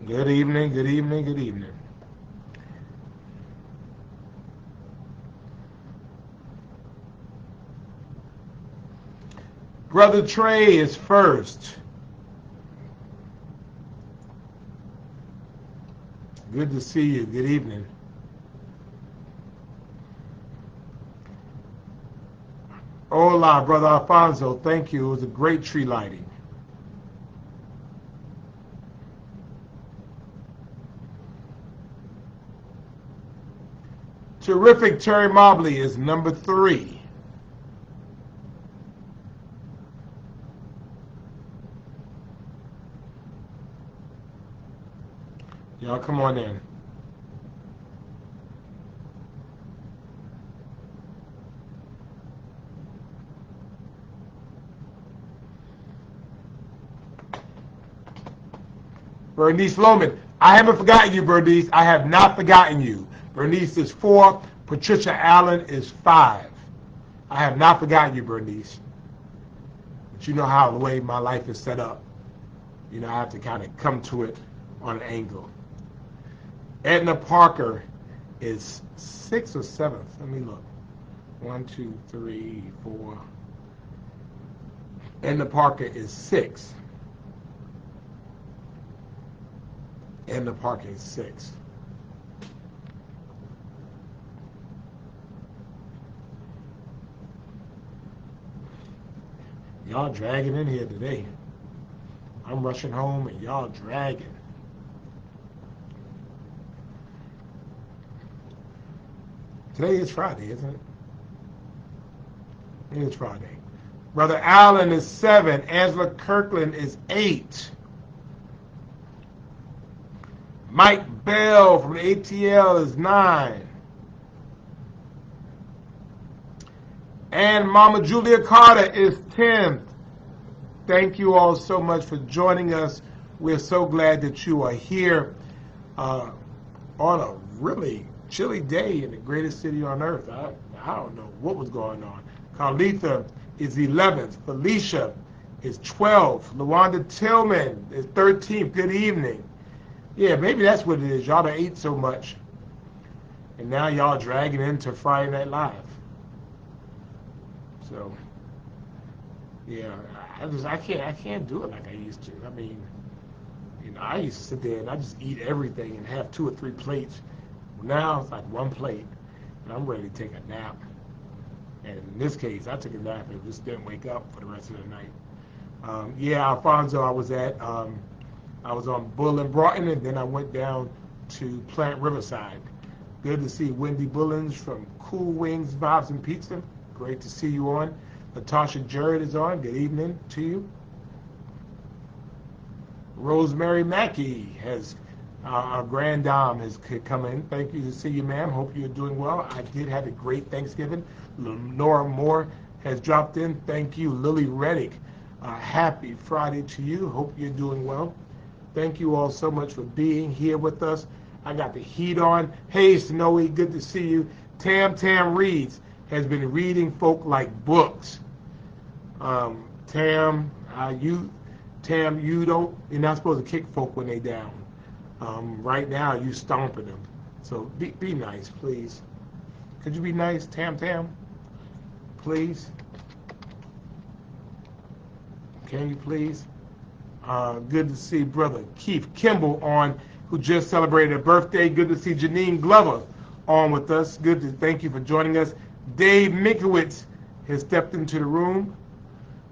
Good evening, good evening, good evening. Brother Trey is first. Good to see you. Good evening. Hola, Brother Alfonso. Thank you. It was a great tree lighting. Terrific Terry Mobley is number 3. Y'all come on in. Bernice Loman. I haven't forgotten you, Bernice. I have not forgotten you. Bernice is 4. Patricia Allen is 5. I have not forgotten you, Bernice. But you know how the way my life is set up. You know, I have to kind of come to it on an angle. Edna Parker is 6th or 7th. Let me look. 1, 2, 3, 4. Edna Parker is 6th. Edna Parker is 6th. Y'all dragging in here today. I'm rushing home and y'all dragging. Today is Friday, isn't it? It is Friday. Brother Allen is 7. Angela Kirkland is 8. Mike Bell from the ATL is 9. And Mama Julia Carter is 10th. Thank you all so much for joining us. We're so glad that you are here on a really chilly day in the greatest city on earth. I don't know what was going on. Carlitha is 11th. Felicia is 12th. LaWanda Tillman is 13th. Good evening. Yeah, maybe that's what it is. Y'all done ate so much. And now y'all dragging into Friday Night Live. So, yeah, I can't do it like I used to. I mean, you know, I used to sit there and I just eat everything and have 2 or 3 plates. Now it's like 1 plate, and I'm ready to take a nap. And in this case, I took a nap and just didn't wake up for the rest of the night. Yeah, Alfonso, I was on Bull and Broughton, and then I went down to Plant Riverside. Good to see Wendy Bullins from Cool Wings, Vibes, and Pizza. Great to see you on. Natasha Jarrett is on. Good evening to you. Rosemary Mackey has, our grand dame has come in. Thank you to see you, ma'am. Hope you're doing well. I did have a great Thanksgiving. Lenora Moore has dropped in. Thank you. Lily Reddick, happy Friday to you. Hope you're doing well. Thank you all so much for being here with us. I got the heat on. Hey, Snowy, good to see you. Tam Reads has been reading folk like books. Tam, you're not supposed to kick folk when they down. Right now, you stomping them. So be nice, please. Could you be nice, Tam? Please. Can you please? Good to see Brother Keith Kimball on, who just celebrated a birthday. Good to see Janine Glover on with us. Thank you for joining us. Dave Minkowitz has stepped into the room.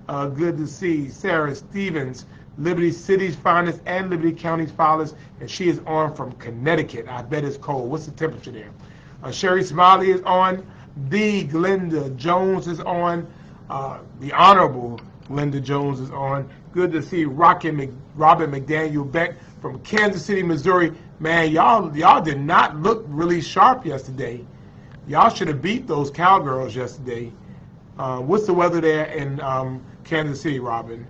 Good to see Sarah Stevens, Liberty City's finest and Liberty County's finest, and she is on from Connecticut. I bet it's cold. What's the temperature there? Sherry Smiley is on. The Glenda Jones is on. The Honorable Glenda Jones is on. Good to see Robin McDaniel Beck from Kansas City, Missouri. Man, y'all did not look really sharp yesterday. Y'all should have beat those Cowgirls yesterday. What's the weather there in Kansas City, Robin?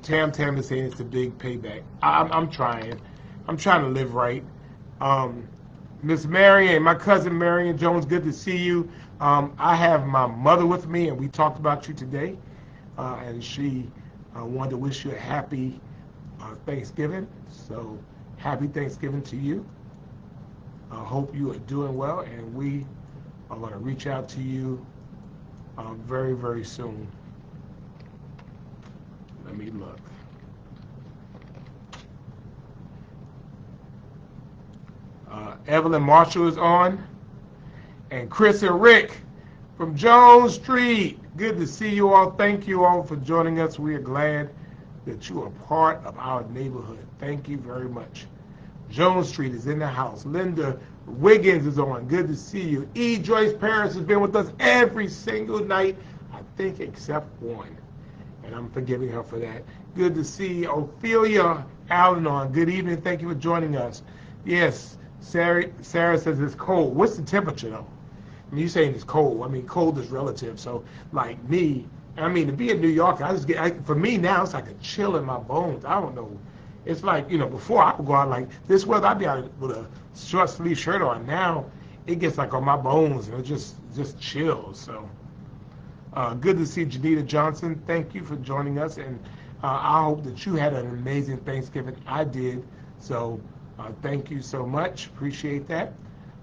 Tam is saying it's a big payback. I'm trying. I'm trying to live right. Miss Marion, my cousin Marion Jones, good to see you. I have my mother with me, and we talked about you today. And she wanted to wish you a happy Thanksgiving. So happy Thanksgiving to you. I hope you are doing well, and we are going to reach out to you very, very soon. Let me look. Evelyn Marshall is on, and Chris and Rick from Jones Street. Good to see you all. Thank you all for joining us. We are glad that you are part of our neighborhood. Thank you very much. Jones Street is in the house. Linda Wiggins is on. Good to see you. E. Joyce Paris has been with us every single night, I think except one, and I'm forgiving her for that. Good to see Ophelia Allen on. Good evening. Thank you for joining us. Yes, Sarah says it's cold. What's the temperature, though? I mean, you're saying it's cold. I mean, cold is relative. So, like me, I mean, to be in New York, for me now, it's like a chill in my bones. I don't know. It's like, before I would go out like this weather, I'd be out with a short sleeve shirt on. Now, it gets like on my bones, and it just chills. So, good to see Janita Johnson. Thank you for joining us, and I hope that you had an amazing Thanksgiving. I did. So, thank you so much. Appreciate that.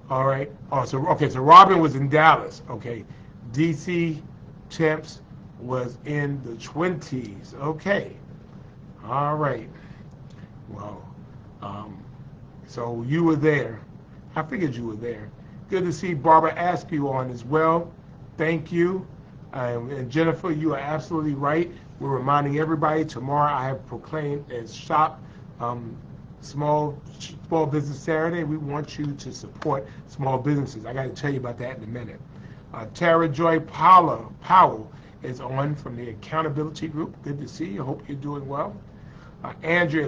All right. Oh, so Robin was in Dallas. Okay. DC temps was in the 20s. Okay. All right. Well, so you were there. I figured you were there. Good to see Barbara Askew on as well. Thank you. And Jennifer, you are absolutely right. We're reminding everybody tomorrow I have proclaimed as Shop Small Business Saturday. We want you to support small businesses. I got to tell you about that in a minute. Tara Joy Powell is on from the Accountability Group. Good to see you. Hope you're doing well. Andrea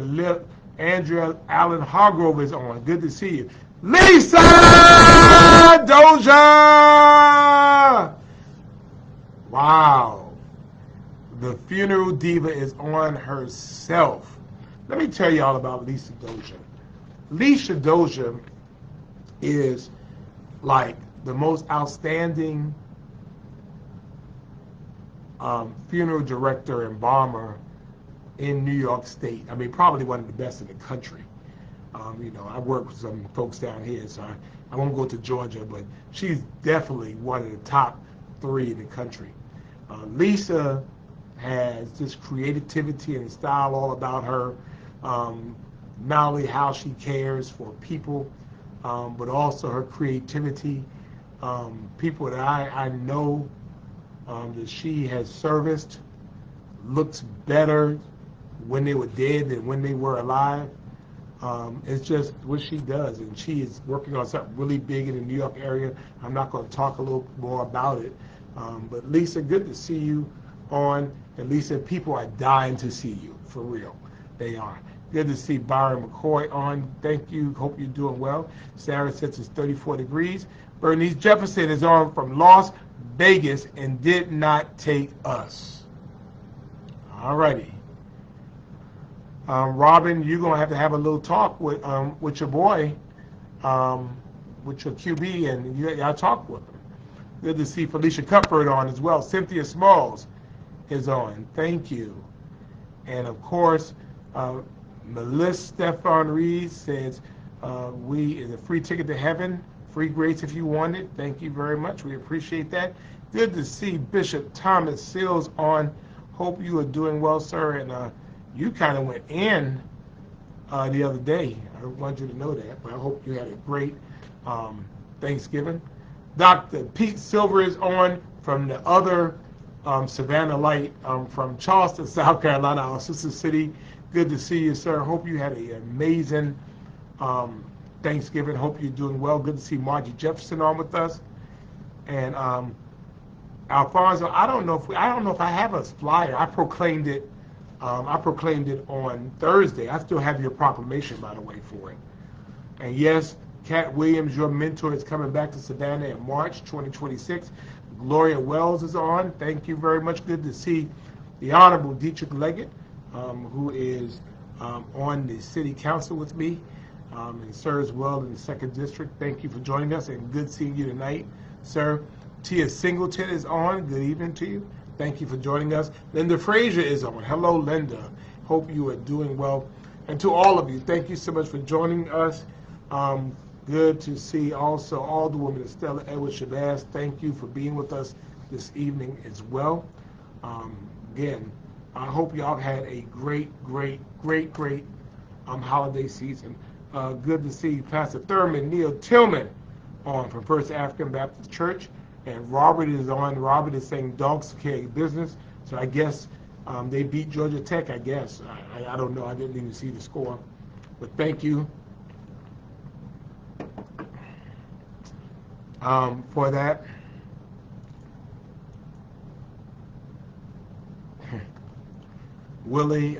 Allen Hargrove is on. Good to see you. Lisa Doja! Wow. The funeral diva is on herself. Let me tell you all about Lisa Doja. Lisa Doja is like the most outstanding funeral director and embalmer in New York State. I mean, probably one of the best in the country. I work with some folks down here, so I won't go to Georgia, but she's definitely one of the top 3 in the country. Lisa has this creativity and style all about her. Not only how she cares for people, but also her creativity. People that I know that she has serviced looks better when they were dead than when they were alive. It's just what she does, and she is working on something really big in the New York area. I'm not going to talk a little more about it, but Lisa, good to see you on. And Lisa, people are dying to see you, for real. They are. Good to see Byron McCoy on. Thank you. Hope you're doing well. Sarah says it's 34 degrees. Bernice Jefferson is on from Las Vegas and did not take us. All righty. Robin, you're going to have a little talk with your boy, with your QB, and y'all talk with him. Good to see Felicia Cuthbert on as well. Cynthia Smalls is on. Thank you. And, of course, Melissa Stefan Reed says, is a free ticket to heaven, free grace if you want it. Thank you very much. We appreciate that. Good to see Bishop Thomas Sills on. Hope you are doing well, sir. And you kind of went in the other day. I don't want you to know that, but I hope you had a great Thanksgiving. Dr. Pete Silver is on from the other Savannah Light from Charleston, South Carolina, our sister city. Good to see you, sir. Hope you had an amazing Thanksgiving. Hope you're doing well. Good to see Margie Jefferson on with us. And Alfonso, I don't know if I have a flyer. I proclaimed it on Thursday. I still have your proclamation, by the way, for it. And yes, Cat Williams, your mentor, is coming back to Savannah in March 2026. Gloria Wells is on. Thank you very much. Good to see the Honorable Dietrich Leggett, who is on the City Council with me and serves well in the 2nd District. Thank you for joining us, and good seeing you tonight, sir. Tia Singleton is on. Good evening to you. Thank you for joining us. Linda Frazier is on. Hello, Linda. Hope you are doing well. And to all of you, thank you so much for joining us. Good to see also all the women, Stella Edwards Shabazz. Thank you for being with us this evening as well. Again, I hope y'all had a great holiday season. Good to see Pastor Thurman Neil Tillman on from First African Baptist Church, and Robert is on. Robert is saying dogs carry business, so I guess they beat Georgia Tech. I guess I don't know. I didn't even see the score, but thank you for that. Willie,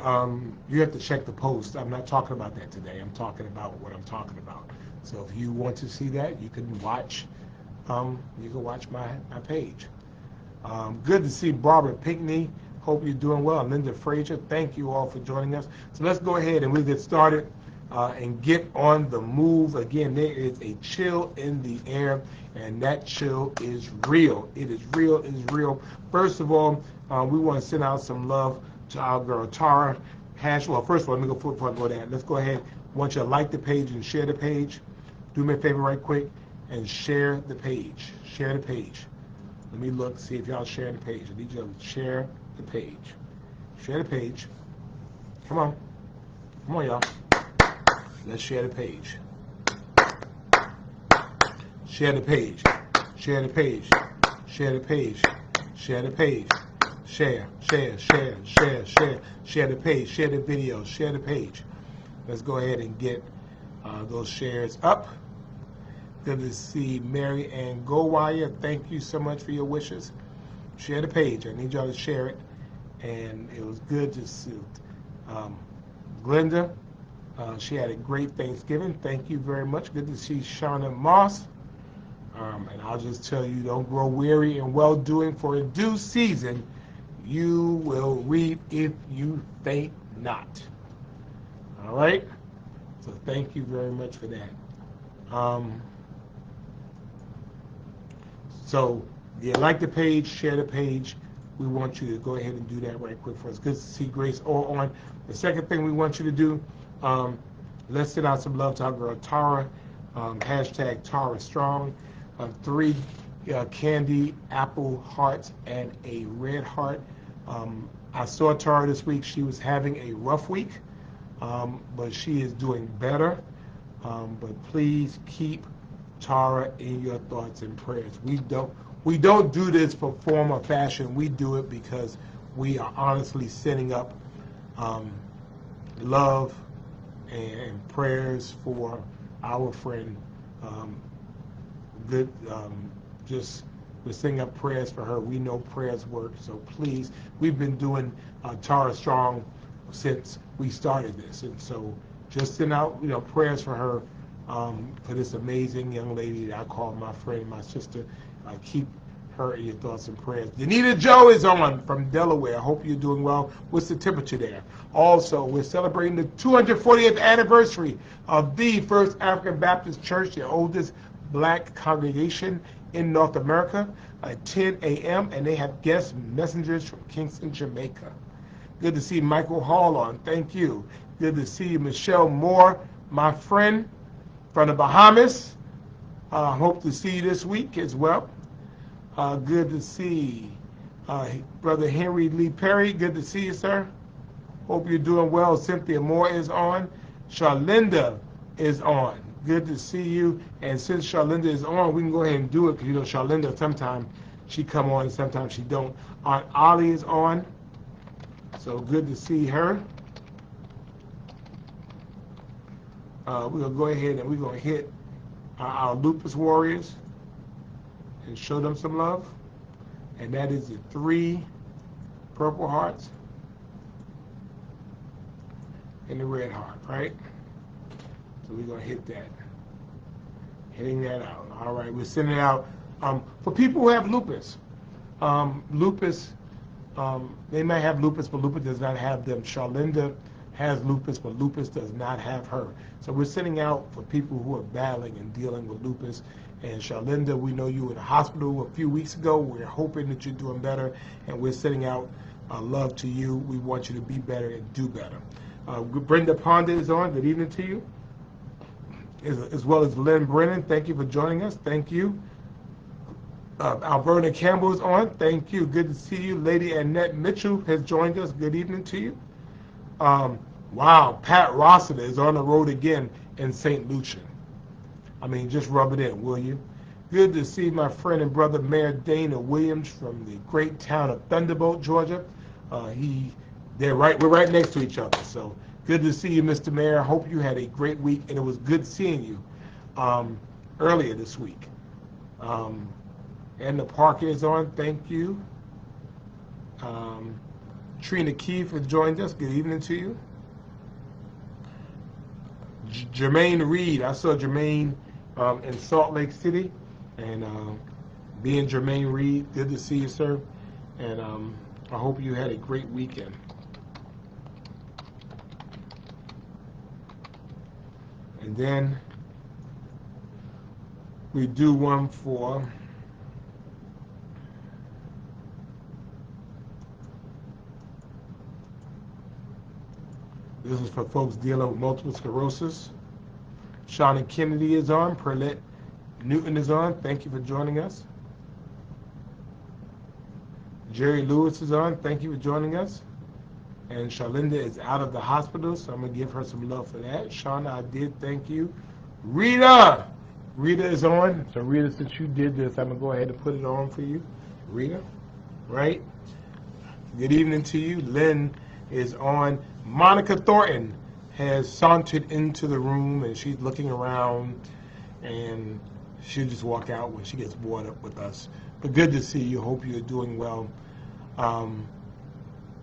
you have to check the post. I'm not talking about that today. I'm talking about what I'm talking about. So if you want to see that, you can watch. My page. Good to see Barbara Pinckney. Hope you're doing well. Linda Frazier, thank you all for joining us. So let's go ahead and we'll get started and get on the move. Again, there is a chill in the air, and that chill is real. It is real. It is real. First of all, we want to send out some love to our girl Tara. Well, first of all, let me go before I go there. Let's go ahead. I want you to like the page and share the page. Do me a favor right quick and share the page. Share the page. Let me look, see if y'all share the page. I need you to share the page. Share the page. Come on. Come on, y'all. Let's share the page. Share the page. Share the page. Share the page. Share the page. Share the page. Share the video. Share the page. Let's go ahead and get those shares up. Good to see Mary Ann Gowire. Thank you so much for your wishes. Share the page. I need y'all to share it. And it was good to see Glenda. She had a great Thanksgiving. Thank you very much. Good to see Shauna Moss. And I'll just tell you, don't grow weary in well-doing, for in due season you will reap if you faint not. All right? So thank you very much for that. So, yeah, like the page, share the page. We want you to go ahead and do that right quick for us. Good to see Grace all on. The second thing we want you to do, let's send out some love to our girl Tara. Hashtag Tara Strong. 3 candy apple hearts and a red heart. I saw Tara this week. She was having a rough week, but she is doing better. But please keep Tara in your thoughts and prayers. We don't do this for form or fashion. We do it because we are honestly setting up love and prayers for our friend. Just we're setting up prayers for her. We know prayers work, so please. We've been doing Tara Strong since we started this, and so just send out prayers for her. For this amazing young lady that I call my friend, my sister. Keep her in your thoughts and prayers. Danita Joe is on from Delaware. I hope you're doing well. What's the temperature there? Also, we're celebrating the 240th anniversary of the First African Baptist Church, the oldest black congregation in North America, at 10 a.m., and they have guest messengers from Kingston, Jamaica. Good to see Michael Hall on. Thank you. Good to see Michelle Moore, my friend from the Bahamas. Hope to see you this week as well. Good to see Brother Henry Lee Perry. Good to see you, sir. Hope you're doing well. Cynthia Moore is on. Charlinda is on. Good to see you. And since Charlinda is on, we can go ahead and do it because Charlinda, sometimes she come on and sometimes she don't. Aunt Ollie is on. So good to see her. We're going to go ahead and we're going to hit our Lupus Warriors and show them some love. And that is the 3 purple hearts and the red heart, right? So we're going to hit that. Hitting that out. All right, we're sending it out for people who have lupus. Lupus, they might have lupus, but lupus does not have them. Charlinda has lupus, but lupus does not have her. So we're sending out for people who are battling and dealing with lupus. And Charlinda, we know you were in the hospital a few weeks ago. We're hoping that you're doing better, and we're sending out love to you. We want you to be better and do better. Brenda Ponda is on. Good evening to you. As well as Lynn Brennan. Thank you for joining us. Thank you. Alberta Campbell is on. Thank you. Good to see you. Lady Annette Mitchell has joined us. Good evening to you. Wow, Pat Rossiter is on the road again in St. Lucia. I mean, just rub it in, will you? Good to see my friend and brother Mayor Dana Williams from the great town of Thunderbolt, Georgia. We're right next to each other. So good to see you, Mr. Mayor. I hope you had a great week, and it was good seeing you earlier this week. And the Parker is on. Thank you. Trina Keefe has joined us. Good evening to you. Jermaine Reed. I saw Jermaine in Salt Lake City. And being Jermaine Reed, good to see you, sir. And I hope you had a great weekend. And then we do one for this is for folks dealing with multiple sclerosis. Shauna Kennedy is on. Perlette Newton is on. Thank you for joining us. Jerry Lewis is on. Thank you for joining us. And Charlinda is out of the hospital, so I'm going to give her some love for that. Shauna, I did thank you. Rita is on. So Rita, since you did this, I'm going to go ahead and put it on for you. Rita, right? Good evening to you. Lynn is on. Monica Thornton has sauntered into the room, and she's looking around, and she'll just walk out when she gets bored up with us. But good to see you. Hope you're doing well.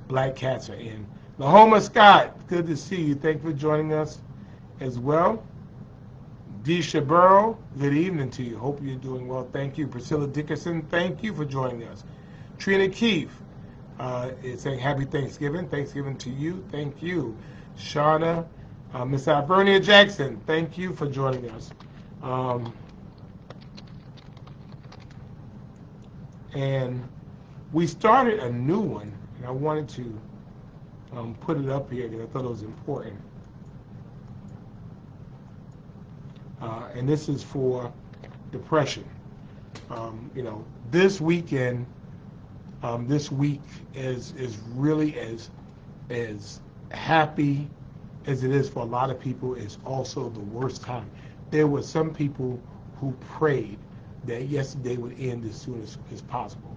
Black Cats are in. Lahoma Scott, good to see you. Thank you for joining us as well. Deisha Burrow, good evening to you. Hope you're doing well. Thank you. Priscilla Dickerson, thank you for joining us. Trina Keefe is saying happy Thanksgiving. Thanksgiving to you. Thank you. Shauna, Miss Albernia Jackson, thank you for joining us. And we started a new one, and I wanted to put it up here because I thought it was important. And this is for depression. This weekend, this week is really as happy as it is for a lot of people. It's also the worst time. There were some people who prayed that yesterday would end as soon as possible.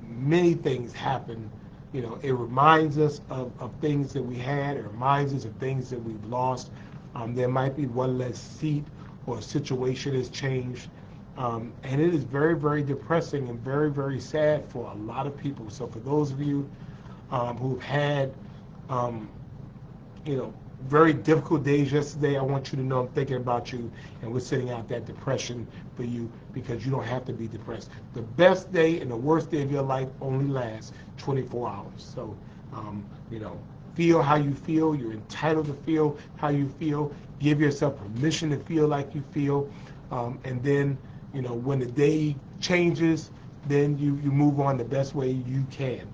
Many things happen. It reminds us of things that we had. It reminds us of things that we've lost. There might be one less seat, or a situation has changed. And it is very, very depressing and very, very sad for a lot of people. So for those of you who've had, very difficult days yesterday, I want you to know I'm thinking about you, and we're sending out that depression for you, because you don't have to be depressed. The best day and the worst day of your life only lasts 24 hours. So, feel how you feel. You're entitled to feel how you feel. Give yourself permission to feel like you feel. And then, when the day changes, then you move on the best way you can.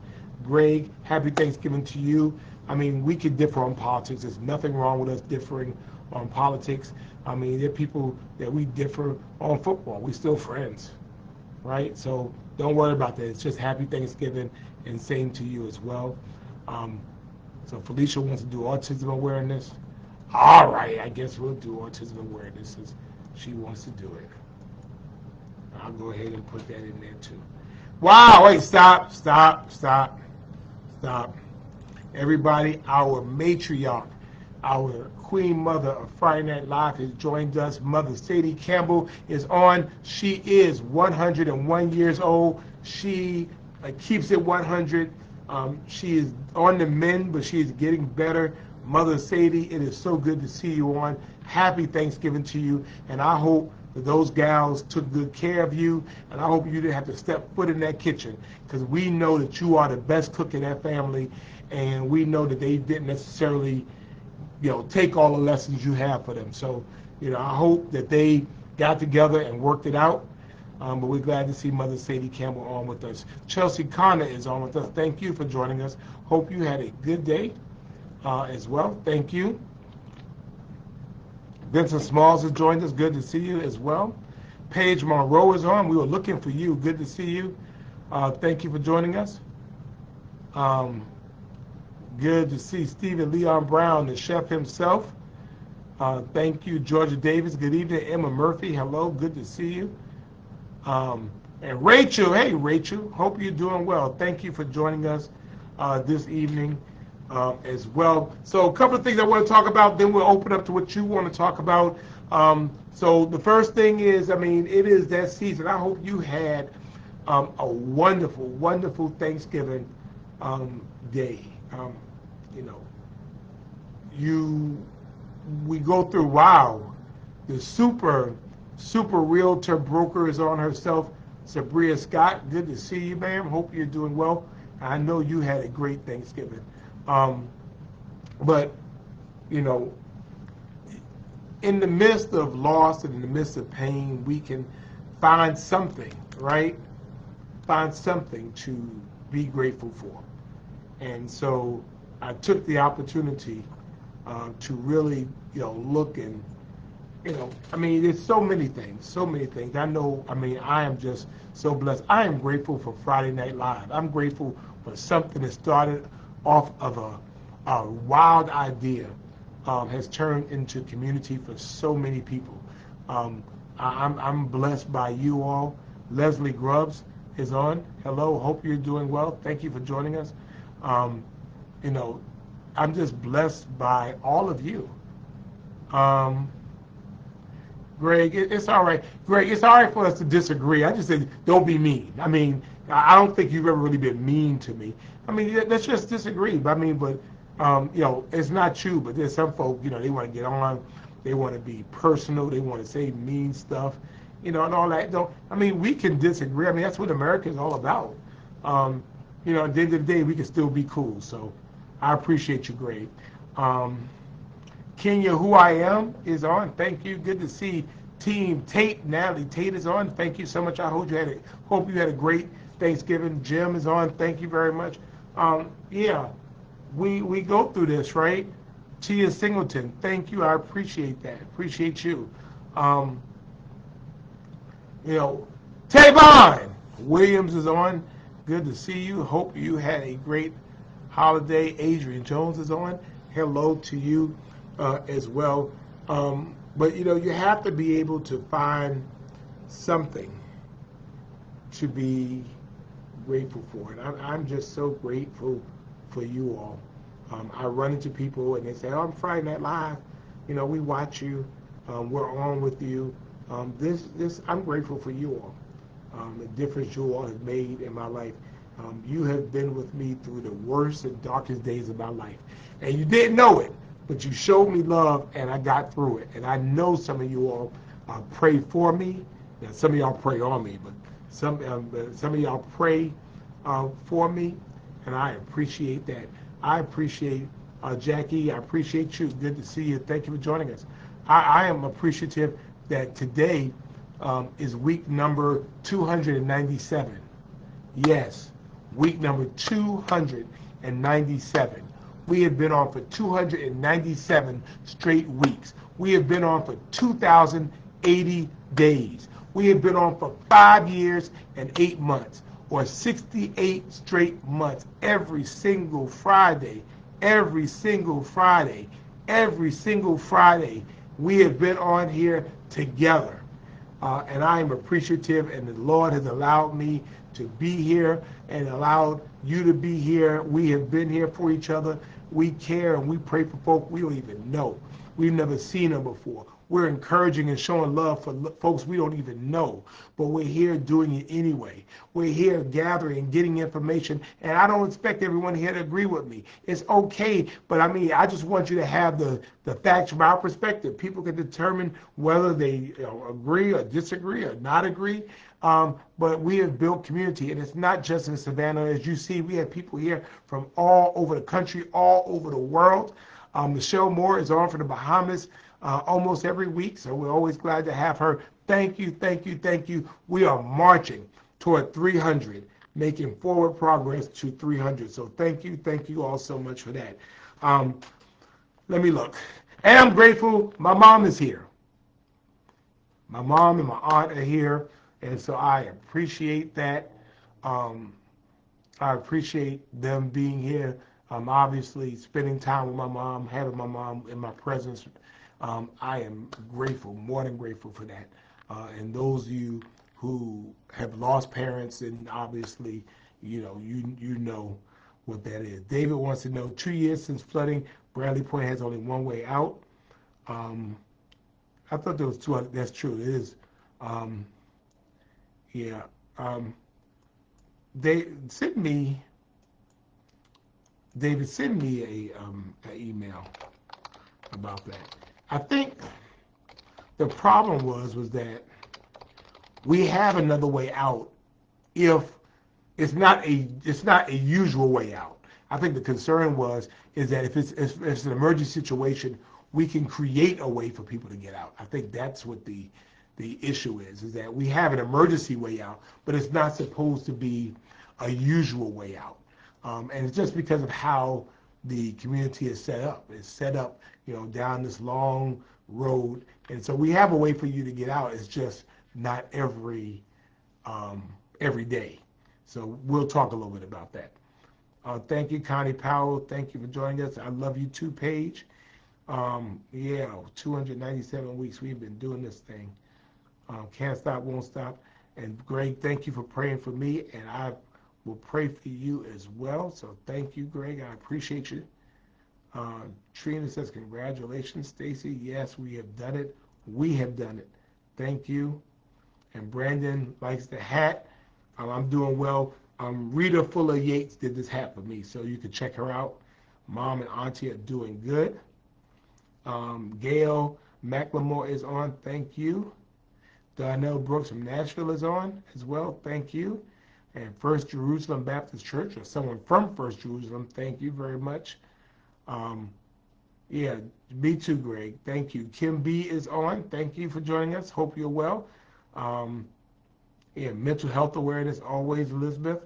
Greg, happy Thanksgiving to you. I mean, we could differ on politics. There's nothing wrong with us differing on politics. I mean, there are people that we differ on football. We're still friends, right? So don't worry about that. It's just happy Thanksgiving, and same to you as well. So Felicia wants to do autism awareness. All right, I guess we'll do autism awareness since she wants to do it. I'll go ahead and put that in there too. Wow, wait, stop. Everybody, our matriarch, our queen mother of Friday Night Live has joined us. Mother Sadie Campbell is on. She is 101 years old. She keeps it 100. She is on the mend, but she is getting better. Mother Sadie, it is so good to see you on. Happy Thanksgiving to you, and I hope that those gals took good care of you, and I hope you didn't have to step foot in that kitchen, because we know that you are the best cook in that family, and we know that they didn't necessarily, take all the lessons you have for them. So, I hope that they got together and worked it out. But we're glad to see Mother Sadie Campbell on with us. Chelsea Connor is on with us. Thank you for joining us. Hope you had a good day. as well. Thank you. Vincent Smalls has joined us. Good to see you as well. Paige Monroe is on. We were looking for you. Good to see you. Thank you for joining us. Um, Good to see Stephen Leon Brown, the chef himself. Thank you, Georgia Davis. Good evening, Emma Murphy. Hello, good to see you. And Rachel, hey Rachel, hope you're doing well. Thank you for joining us this evening as well. So a couple of things I want to talk about, then we'll open up to what you want to talk about. So the first thing is, I mean, it is that season. I hope you had a wonderful, wonderful Thanksgiving day. You know, we go through, wow, the super realtor broker is on herself, Sabria Scott. Good to see you, ma'am. Hope you're doing well. I know you had a great Thanksgiving. But, you know, in the midst of loss and in the midst of pain, we can find something, right? Find something to be grateful for. And so I took the opportunity to really, you know, look and, you know, I mean, there's so many things. I know, I mean, I am just so blessed. I am grateful for Friday Night Live. I'm grateful for something that started off of a wild idea, has turned into community for so many people. I'm blessed by you all. Leslie Grubbs is on. Hello, hope you're doing well. Thank you for joining us. You know, I'm just blessed by all of you. Greg, it's all right. Greg, it's all right for us to disagree. I just said, don't be mean. I mean, I don't think you've ever really been mean to me. I mean, let's just disagree. But I mean, you know, it's not you, but there's some folk, you know, they want to get on, they want to be personal, they want to say mean stuff, you know, and all that. Don't. I mean, we can disagree. I mean, that's what America is all about. You know, at the end of the day, we can still be cool. So I appreciate you, Greg. Kenya, who I am, is on. Thank you. Good to see Team Tate. Natalie Tate is on. Thank you so much. I hope you had a great Thanksgiving. Jim is on. Thank you very much. Yeah, we go through this, right? Tia Singleton, thank you. I appreciate that. Appreciate you. You know, Tavon Williams is on. Good to see you. Hope you had a great holiday. Adrian Jones is on. Hello to you as well. But, you know, you have to be able to find something to be grateful for. And I'm just so grateful for you all. I run into people and they say, oh, I'm Friday Night Live. You know, we watch you. We're on with you. I'm grateful for you all. The difference you all have made in my life. You have been with me through the worst and darkest days of my life. And you didn't know it, but you showed me love and I got through it. And I know some of you all pray for me. Now, some of y'all pray on me, but some of y'all pray for me, and I appreciate that. I appreciate Jackie. I appreciate you. Good to see you. Thank you for joining us. I am appreciative that today is week number 297. Yes, week number 297. We have been on for 297 straight weeks. We have been on for 2,080 days. We have been on for 5 years and 8 months, or 68 straight months, every single Friday, every single Friday, every single Friday. We have been on here together. And I am appreciative, and the Lord has allowed me to be here and allowed you to be here. We have been here for each other. We care and we pray for folk we don't even know. We've never seen them before. We're encouraging and showing love for folks we don't even know, but we're here doing it anyway. We're here gathering and getting information, and I don't expect everyone here to agree with me. It's okay, but I mean, I just want you to have the facts from our perspective. People can determine whether they agree or disagree or not agree, but we have built community, and it's not just in Savannah. As you see, we have people here from all over the country, all over the world. Michelle Moore is on from the Bahamas almost every week, so we're always glad to have her. Thank you, thank you, thank you. We are marching toward 300, making forward progress to 300. So thank you all so much for that. Let me look. And I'm grateful my mom is here. My mom and my aunt are here, and so I appreciate that. Um, I appreciate them being here. Obviously, spending time with my mom, having my mom in my presence. I am grateful, more than grateful for that. And those of you who have lost parents, and obviously, you know what that is. David wants to know, 2 years since flooding, Bradley Point has only one way out. Um, I thought there was two. That's true. It is. Um, yeah. They sent me. David sent me a email about that. I think the problem was that we have another way out if it's not a usual way out. I think the concern is that if it's an emergency situation, we can create a way for people to get out. I think that's what the issue is that we have an emergency way out, but it's not supposed to be a usual way out. And it's just because of how the community is set up. It's set up, down this long road, and so we have a way for you to get out. It's just not um, every day. So we'll talk a little bit about that. Thank you, Connie Powell. Thank you for joining us. I love you too, Paige. Yeah, 297 weeks we've been doing this thing. Can't stop, won't stop. And Greg, thank you for praying for me, and I will pray for you as well. So thank you, Greg. I appreciate you. Trina says, congratulations, Stacy. Yes, we have done it. We have done it. Thank you. And Brandon likes the hat. I'm doing well. Rita Fuller Yates did this hat for me, so you can check her out. Mom and Auntie are doing good. Gail McLemore is on. Thank you. Darnell Brooks from Nashville is on as well. Thank you. And First Jerusalem Baptist Church, or someone from First Jerusalem, thank you very much. Yeah, me too, Greg. Thank you. Kim B is on. Thank you for joining us. Hope you're well. Yeah, mental health awareness always, Elizabeth.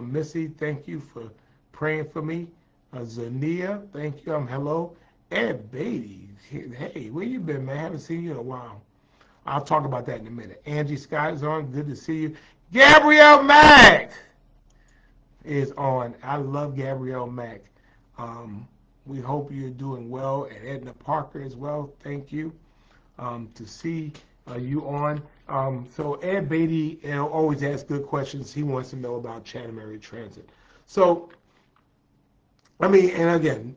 Missy, thank you for praying for me. Zania, thank you. Hello. Ed Beatty, hey, where you been, man? I haven't seen you in a while. I'll talk about that in a minute. Angie Scott is on. Good to see you. Gabrielle Mack is on. I love Gabrielle Mack. We hope you're doing well. And Edna Parker as well. Thank you. To see you on. So Ed Beatty always asks good questions. He wants to know about Chatham Area Transit. So, I mean, and again,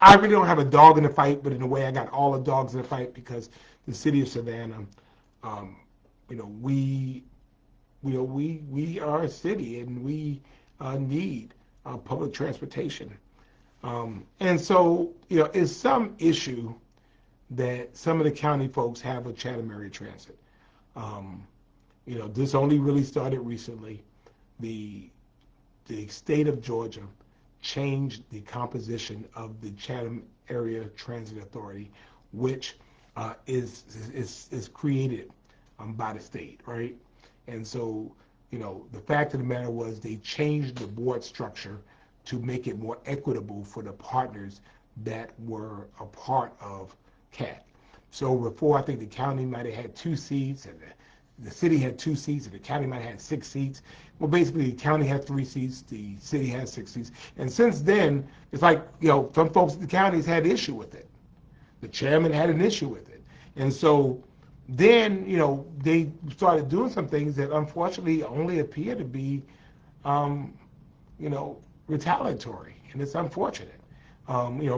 I really don't have a dog in the fight, but in a way I got all the dogs in the fight because the city of Savannah, we are a city and we need public transportation. And so, it's some issue that some of the county folks have with Chatham Area Transit. This only really started recently. The state of Georgia changed the composition of the Chatham Area Transit Authority, which is created by the state, right? And so, the fact of the matter was they changed the board structure to make it more equitable for the partners that were a part of CAT. So before, I think the county might have had 2 seats, and the city had 2 seats, and the county might have had 6 seats. Well, basically, the county had 3 seats, the city has 6 seats. And since then, it's like, some folks at the counties had an issue with it. The chairman had an issue with it. And so then, they started doing some things that unfortunately only appear to be, retaliatory, and it's unfortunate.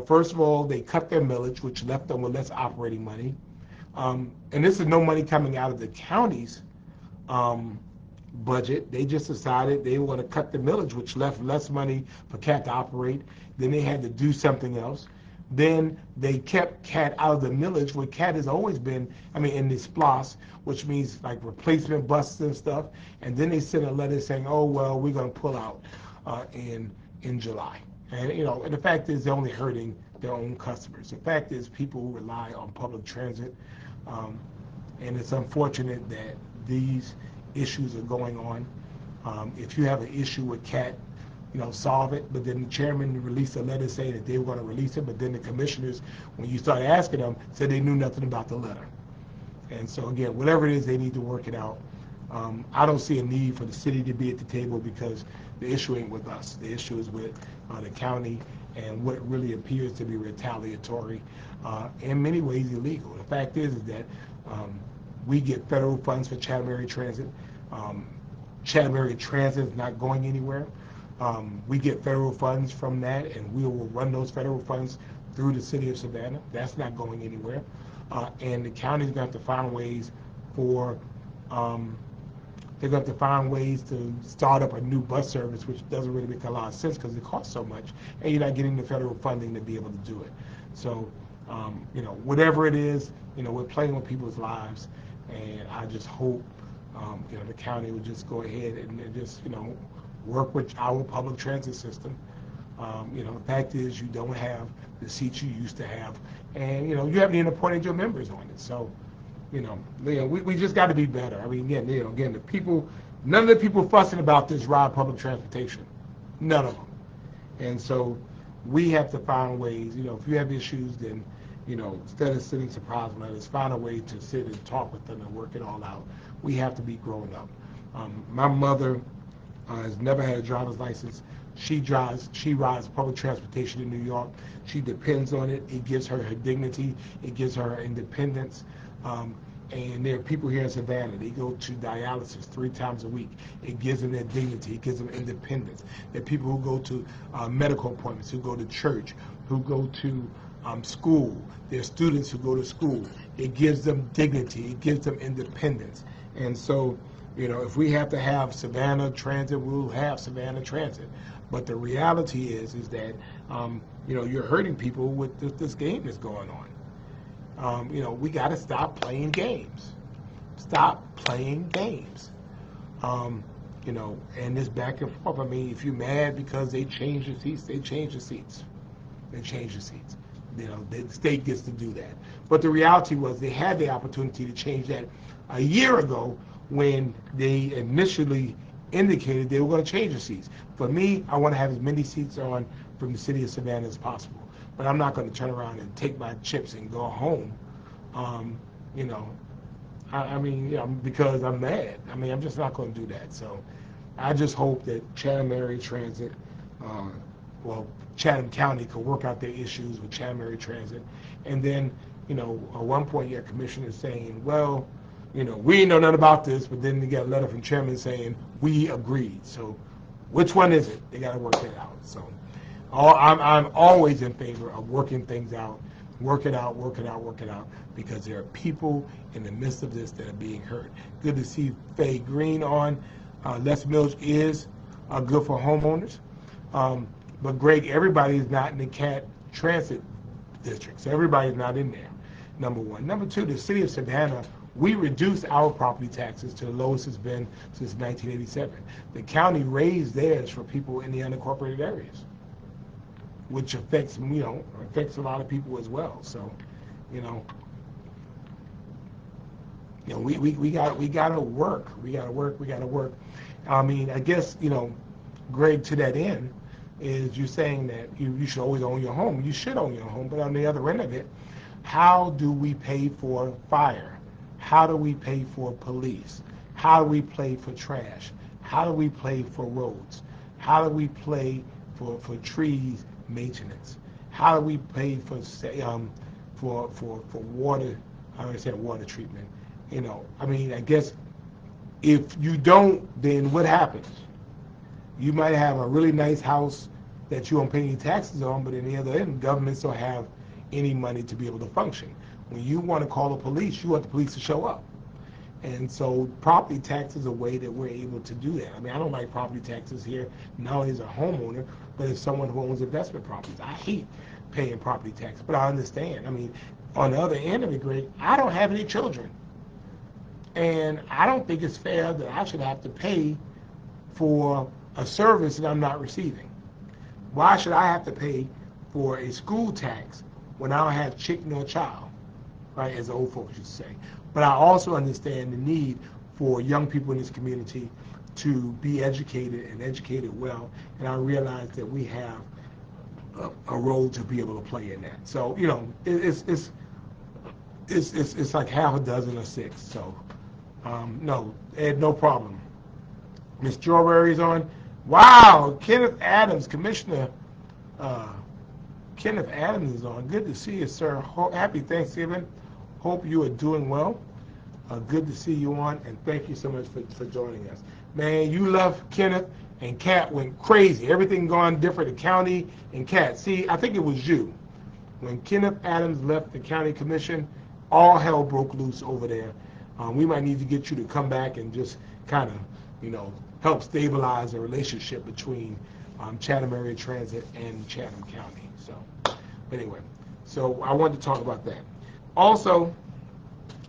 First of all, they cut their millage, which left them with less operating money. And this is no money coming out of the county's budget. They just decided they want to cut the millage, which left less money for CAT to operate. Then they had to do something else. Then they kept CAT out of the millage, where CAT has always been, in the SPLOS, which means like replacement buses and stuff. And then they sent a letter saying, oh, well, we're going to pull out in July. And, and the fact is they're only hurting their own customers. The fact is people who rely on public transit, and it's unfortunate that these issues are going on. If you have an issue with CAT, solve it. But then the chairman released a letter saying that they were going to release it. But then the commissioners, when you started asking them, said they knew nothing about the letter. And so again, whatever it is, they need to work it out. I don't see a need for the city to be at the table because the issue ain't with us. The issue is with the county and what really appears to be retaliatory, in many ways illegal. The fact is that we get federal funds for Chatham Area Transit. Chatham Area Transit is not going anywhere. We get federal funds from that, and we will run those federal funds through the city of Savannah. That's not going anywhere. And the county's going to have to find ways for, they're going to have to find ways to start up a new bus service, which doesn't really make a lot of sense because it costs so much, and you're not getting the federal funding to be able to do it. So, whatever it is, we're playing with people's lives, and I just hope, the county would just go ahead and just, work with our public transit system. The fact is you don't have the seats you used to have, and you haven't even appointed your members on it. So, we just got to be better. I mean, again, the people, none of the people fussing about this ride public transportation, none of them. And so we have to find ways. If you have issues, then instead of sitting surprised when others, find a way to sit and talk with them and work it all out. We have to be grown up. My mother has never had a driver's license. She rides public transportation in New York. She depends on it. It gives her dignity. It gives her independence. And there are people here in Savannah, they go to dialysis 3 times a week. It gives them their dignity. It gives them independence. There are people who go to medical appointments, who go to church, who go to school. There are students who go to school. It gives them dignity. It gives them independence. And so, if we have to have Savannah Transit, we'll have Savannah Transit. But the reality is that, you're hurting people with this game that's going on. We got to stop playing games. Stop playing games. And this back and forth. I mean, if you're mad because they change the seats, they change the seats. They change the seats. The state gets to do that. But the reality was they had the opportunity to change that a year ago when they initially indicated they were going to change the seats. For me, I want to have as many seats on from the city of Savannah as possible. But I'm not going to turn around and take my chips and go home, because I'm mad. I mean, I'm just not going to do that. So I just hope that Chatham Area Transit, Chatham County could work out their issues with Chatham Area Transit. And then, at one point your commissioner is saying, well, we ain't know nothing about this, but then you get a letter from chairman saying, we agreed. So which one is it? They got to work it out. So I'm always in favor of working things out, work it out, because there are people in the midst of this that are being hurt. Good to see Faye Green on. Les Mills is good for homeowners. But Greg, everybody is not in the CAT transit district, so everybody's not in there, number one. Number two, the city of Savannah, we reduced our property taxes to the lowest it's been since 1987. The county raised theirs for people in the unincorporated areas, which affects a lot of people as well. So, we gotta work. We gotta work. I mean, I guess Greg, to that end, is you saying that you should always own your home. You should own your home, but on the other end of it, how do we pay for fire? How do we pay for police? How do we pay for trash? How do we pay for roads? How do we pay for trees maintenance? How do we pay for water? I understand water treatment. I guess if you don't, then what happens? You might have a really nice house that you don't pay any taxes on, but in the other end, governments don't have any money to be able to function. When you want to call the police, you want the police to show up. And so property tax is a way that we're able to do that. I mean, I don't like property taxes here, not only as a homeowner, but as someone who owns investment properties. I hate paying property tax, but I understand. I mean, on the other end of it, Greg, I don't have any children. And I don't think it's fair that I should have to pay for a service that I'm not receiving. Why should I have to pay for a school tax when I don't have chick nor child, right, as the old folks used to say? But I also understand the need for young people in this community to be educated and educated well, and I realize that we have a role to be able to play in that. So it's like half a dozen or six. So no, Ed, no problem. Miss Strawberry's on. Wow, Kenneth Adams, Commissioner Kenneth Adams is on. Good to see you, sir. Happy Thanksgiving. Hope you are doing well. Good to see you on, and thank you so much for joining us. Man, you left Kenneth, and Kat went crazy. Everything gone different, the county and Kat. See, I think it was you. When Kenneth Adams left the county commission, all hell broke loose over there. We might need to get you to come back and just kind of, help stabilize the relationship between Chatham Area Transit and Chatham County. So, anyway, so I wanted to talk about that. Also,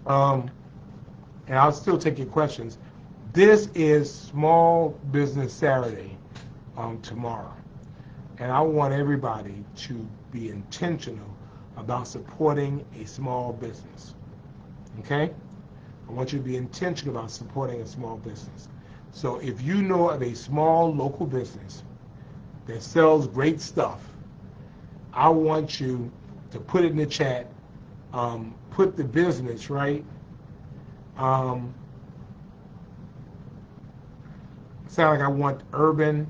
and I'll still take your questions. This is Small Business Saturday tomorrow, and I want everybody to be intentional about supporting a small business. Okay? I want you to be intentional about supporting a small business. So if you know of a small local business that sells great stuff, I want you to put it in the chat. Put the business, right? Sound like I want Urban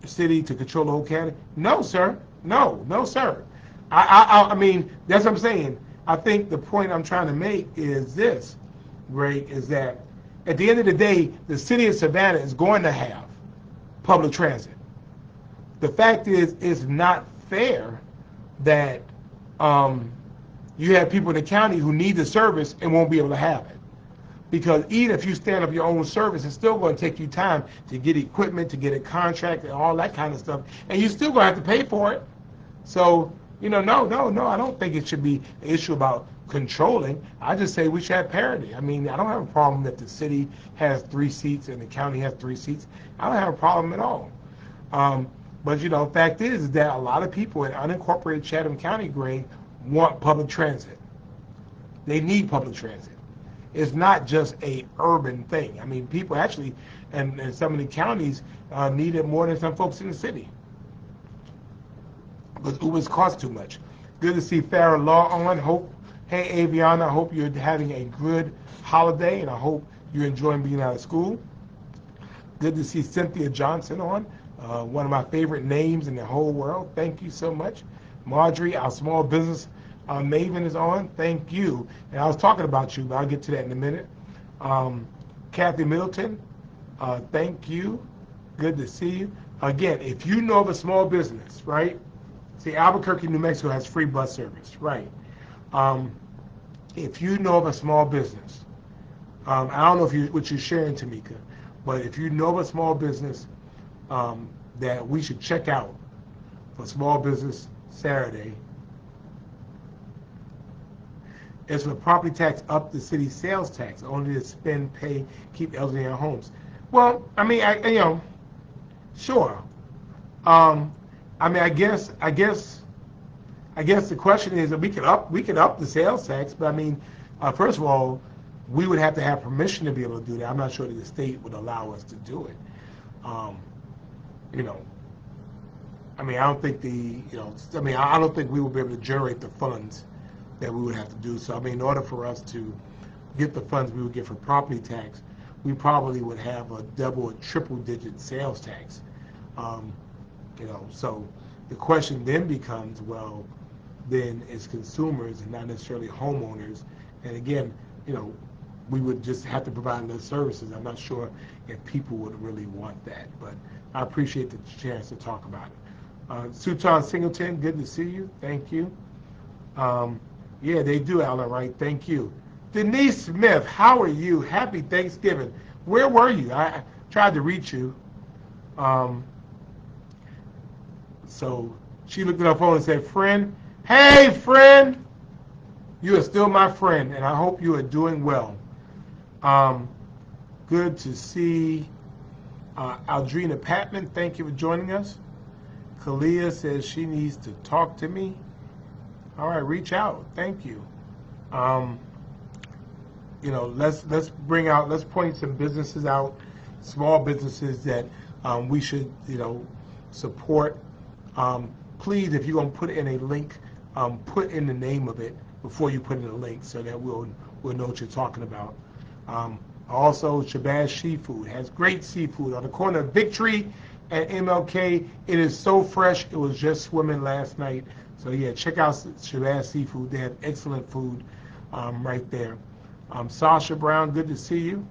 City to control the whole county? No, sir. No, sir. I mean, that's what I'm saying. I think the point I'm trying to make is this, Ray, is that at the end of the day, the city of Savannah is going to have public transit. The fact is, it's not fair that you have people in the county who need the service and won't be able to have it. Because even if you stand up your own service, it's still going to take you time to get equipment, to get a contract, and all that kind of stuff. And you're still going to have to pay for it. So, no, I don't think it should be an issue about controlling. I just say we should have parity. I mean, I don't have a problem that the city has 3 seats and the county has 3 seats. I don't have a problem at all. But, the fact is that a lot of people in unincorporated Chatham County, Gray, want public transit. They need public transit. It's not just a urban thing. I mean, people actually, and some of the counties need it more than some folks in the city. Because Ubers cost too much. Good to see Farrah Law on. Hey, Aviana, I hope you're having a good holiday, and I hope you're enjoying being out of school. Good to see Cynthia Johnson on, one of my favorite names in the whole world. Thank you so much. Marjorie, our small business Maven is on. Thank you. And I was talking about you, but I'll get to that in a minute. Kathy Middleton, thank you. Good to see you. Again, if you know of a small business, right? See, Albuquerque, New Mexico has free bus service, right? If you know of a small business, I don't know what you're sharing, Tamika, but if you know of a small business that we should check out for Small Business Saturday, it's for property tax up the city sales tax, only to spend, pay, keep elderly in homes. Well, I mean, sure. I guess the question is that we could up the sales tax, but I mean, first of all, we would have to have permission to be able to do that. I'm not sure that the state would allow us to do it. I mean, I don't think I don't think we would be able to generate the funds that we would have to do. So, I mean, in order for us to get the funds we would get for property tax, we probably would have a double or triple digit sales tax. So the question then becomes, well, then as consumers and not necessarily homeowners, and again, we would just have to provide those services. I'm not sure if people would really want that, but I appreciate the chance to talk about it. Sutan Singleton, good to see you. Thank you. Yeah, they do, Alan, right? Thank you. Denise Smith, how are you? Happy Thanksgiving. Where were you? I tried to reach you. So she looked at her phone and said, friend, hey, friend, you are still my friend, and I hope you are doing well. Good to see Aldrina Patman. Thank you for joining us. Kalia says she needs to talk to me. All right, reach out. Thank you. let's point some businesses out, small businesses that we should, support. Please, if you're gonna put in a link, put in the name of it before you put in a link, so that we'll know what you're talking about. Also, Shabazz Seafood has great seafood on the corner of Victory and MLK. It is so fresh. It was just swimming last night. So yeah, check out Shabazz Seafood. They have excellent food right there. Sasha Brown, good to see you.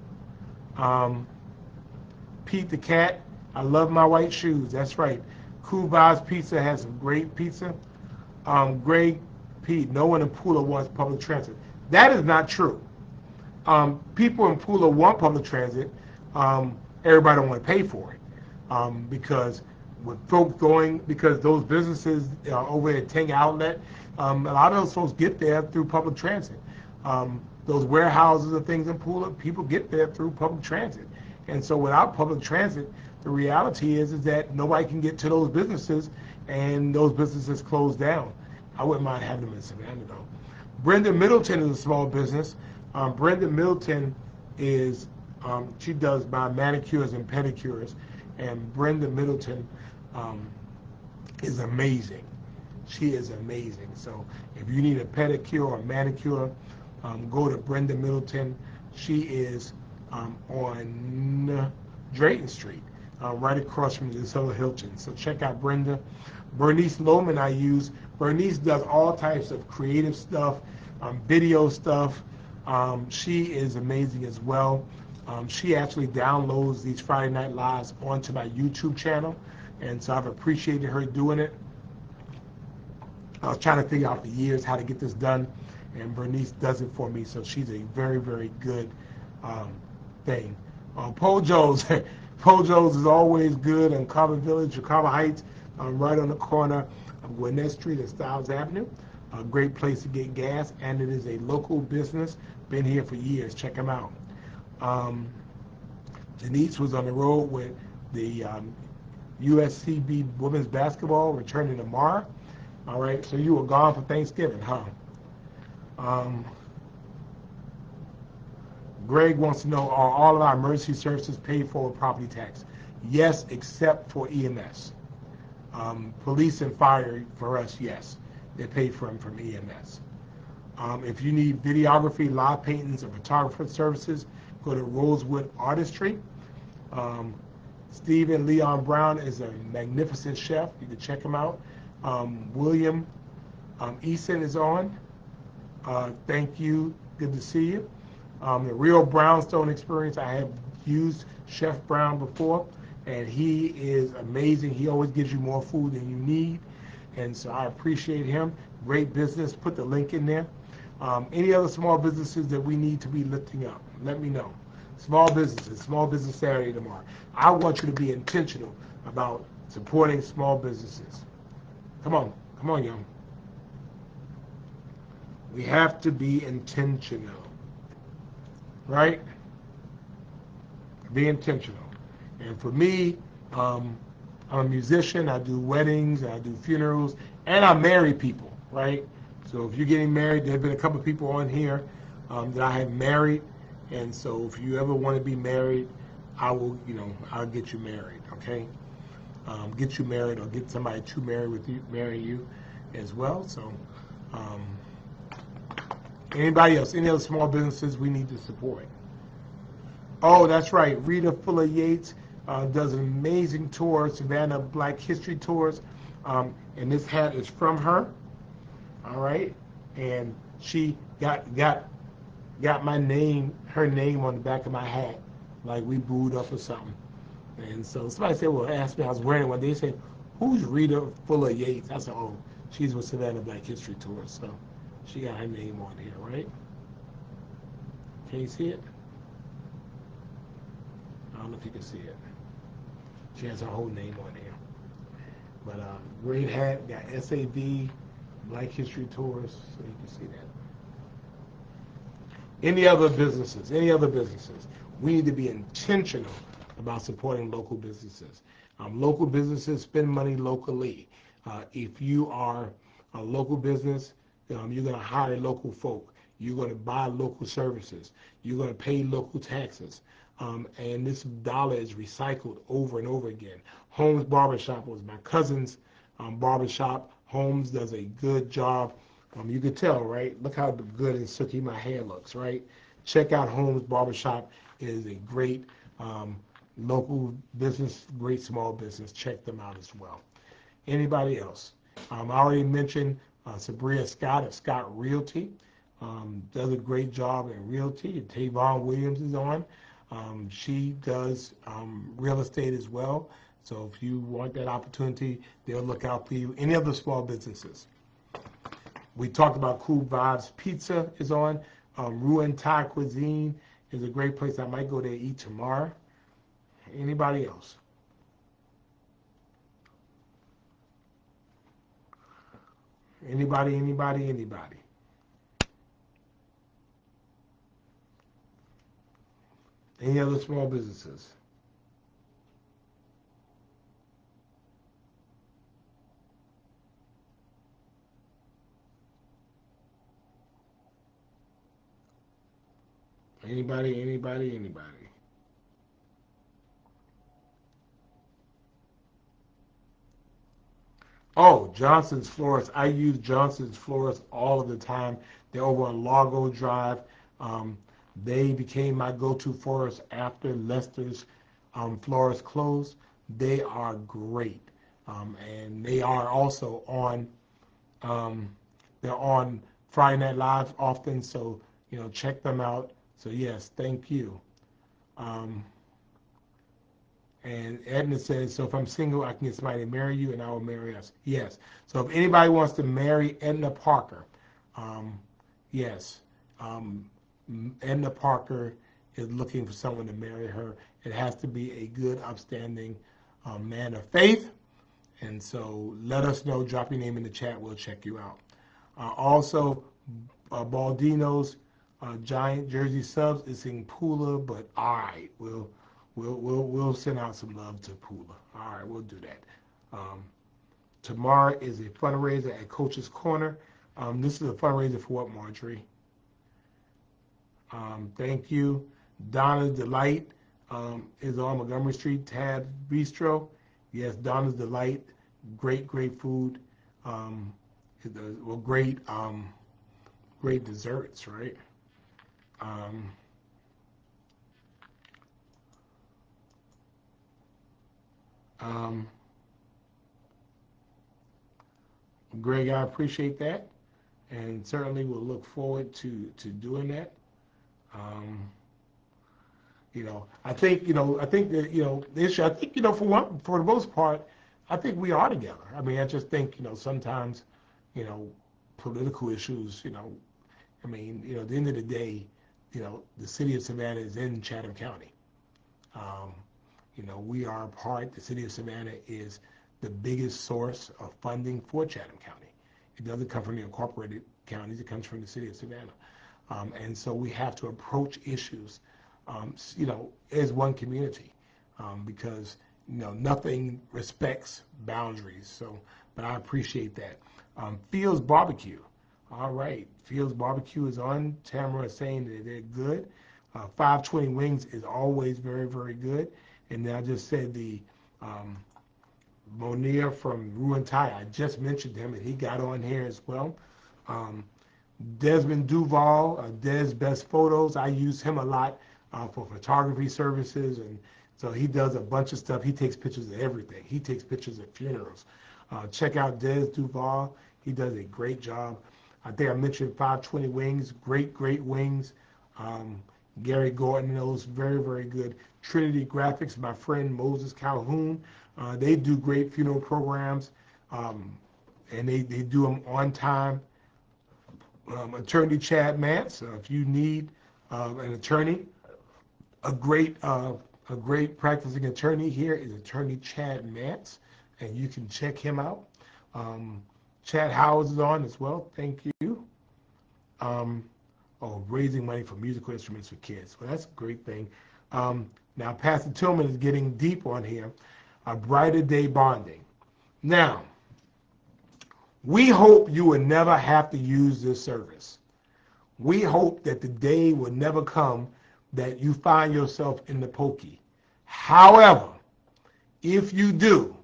Pete the Cat, I love my white shoes. That's right. Kuva's Pizza has some great pizza. Greg Pete, no one in Pula wants public transit. That is not true. People in Pula want public transit. Everybody don't want to pay for it because with folks going, because those businesses over at Ting Outlet, a lot of those folks get there through public transit. Those warehouses and things in Pula, people get there through public transit. And so without public transit, the reality is that nobody can get to those businesses, and those businesses close down. I wouldn't mind having them in Savannah, though. Brenda Middleton is a small business. Brenda Middleton is, she does my manicures and pedicures, and Brenda Middleton is amazing. She is amazing. So if you need a pedicure or manicure, go to Brenda Middleton. She is on Drayton Street, right across from DeSoto Hilton. So check out Brenda. Bernice Lohman I use. Bernice does all types of creative stuff, video stuff. She is amazing as well. She actually downloads these Friday Night Lives onto my YouTube channel, and so I've appreciated her doing it. I was trying to figure out for years how to get this done, and Bernice does it for me, so she's a very, very good thing. Pojo's, Pojo's is always good in Carver Village or Carver Heights, right on the corner of Gwinnett Street and Stiles Avenue. A great place to get gas, and it is a local business. Been here for years. Check them out. Denise was on the road with the USCB women's basketball, returning tomorrow. All right, so you were gone for Thanksgiving, huh? Greg wants to know, are all of our emergency services paid for with property tax? Yes, except for EMS. Police and fire, for us, yes. They're paid for them from EMS. If you need videography, live paintings, or photographer services, go to Rosewood Artistry. Stephen Leon Brown is a magnificent chef. You can check him out. William Eason is on. Thank you. Good to see you. The Real Brownstone Experience, I have used Chef Brown before, and he is amazing. He always gives you more food than you need, and so I appreciate him. Great business. Put the link in there. Any other small businesses that we need to be lifting up, let me know. Small businesses, Small Business Saturday tomorrow. I want you to be intentional about supporting small businesses. Come on, young. We have to be intentional, right? Be intentional. And for me, I'm a musician. I do weddings, I do funerals, and I marry people, right? So if you're getting married, there have been a couple of people on here that I have married, and so if you ever want to be married, I will, I'll get you married, okay? Get you married, or get somebody to marry you as well. So anybody else, any other small businesses we need to support? Oh, that's right. Rita Fuller Yates does an amazing tour, Savannah Black History Tours, and this hat is from her. All right, and she got my name, her name on the back of my hat, like we booed up or something. And so somebody said, well, asked me, I was wearing it one day. They said, who's Rita Fuller Yates? I said, oh, she's with Savannah Black History Tours, so she got her name on here, right? Can you see it? I don't know if you can see it. She has her whole name on here. But great hat, got SAV, Black History Tours, so you can see that. Any other businesses? We need to be intentional about supporting local businesses. Local businesses spend money locally. If you are a local business, you're going to hire local folk. You're going to buy local services. You're going to pay local taxes. And this dollar is recycled over and over again. Holmes Barbershop was my cousin's barbershop. Holmes does a good job. You can tell, right? Look how good and silky my hair looks, right? Check out Holmes Barbershop. It is a great local business, great small business. Check them out as well. Anybody else? I already mentioned Sabria Scott of Scott Realty. Does a great job in realty. Tavon Williams is on. She does real estate as well. So if you want that opportunity, they'll look out for you. Any other small businesses? We talked about Cool Vibes Pizza is on. Ruin Thai Cuisine is a great place. I might go there eat tomorrow. Anybody else? Anybody? Any other small businesses? Anybody? Oh, Johnson's Florist. I use Johnson's Florist all of the time. They're over on Largo Drive. Um, they became my go-to florist after Lester's florist closed. They are great. And they are also on, um, they're on Friday Night Live often, so, check them out. So, yes, thank you. Um, And Edna says, so if I'm single, I can get somebody to marry you and I will marry us. Yes. So if anybody wants to marry Edna Parker, um, yes. Um, Edna Parker is looking for someone to marry her. It has to be a good, upstanding man of faith. And so let us know. Drop your name in the chat. We'll check you out. Also, Baldino's Giant Jersey Subs is in Pula, but all right, we'll send out some love to Pula. All right, we'll do that. Um, Tomorrow is a fundraiser at Coach's Corner. This is a fundraiser for what, Marjorie? Thank you. Donna's Delight is on Montgomery Street, Tab Bistro. Yes, Donna's Delight. Great food. Well, great desserts, right? Um, um, Greg, I appreciate that, and certainly we'll look forward to doing that. Um, I think that, the issue, I think, for the most part, I think we are together. I mean, I just think, sometimes, you know, political issues, I mean, at the end of the day, the city of Savannah is in Chatham County. Um, we are a part, the city of Savannah is the biggest source of funding for Chatham County. It doesn't come from the incorporated counties, it comes from the city of Savannah. And so we have to approach issues, as one community, because, nothing respects boundaries. So, but I appreciate that. Fields Barbecue. All right, Fields Barbecue is on. Tamara is saying that they're good. 520 Wings is always very, very good. And then I just said the Monier from Ruin Thai, I just mentioned him, and he got on here as well. Um, Desmond Duval, Des Best Photos, I use him a lot for photography services, and so he does a bunch of stuff. He takes pictures of everything. He takes pictures of funerals. Check out Des Duval. He does a great job. I think I mentioned 520 Wings, great wings. Gary Gordon knows very, very good. Trinity Graphics, my friend Moses Calhoun, they do great funeral programs, and they do them on time. Attorney Chad Mance, if you need an attorney, a great practicing attorney here is Attorney Chad Mance, and you can check him out. Chad Howes is on as well. Thank you. Raising money for musical instruments for kids. Well, that's a great thing. Now, Pastor Tillman is getting deep on here. A Brighter Day Bonding. Now, we hope you will never have to use this service. We hope that the day will never come that you find yourself in the pokey. However, if you do,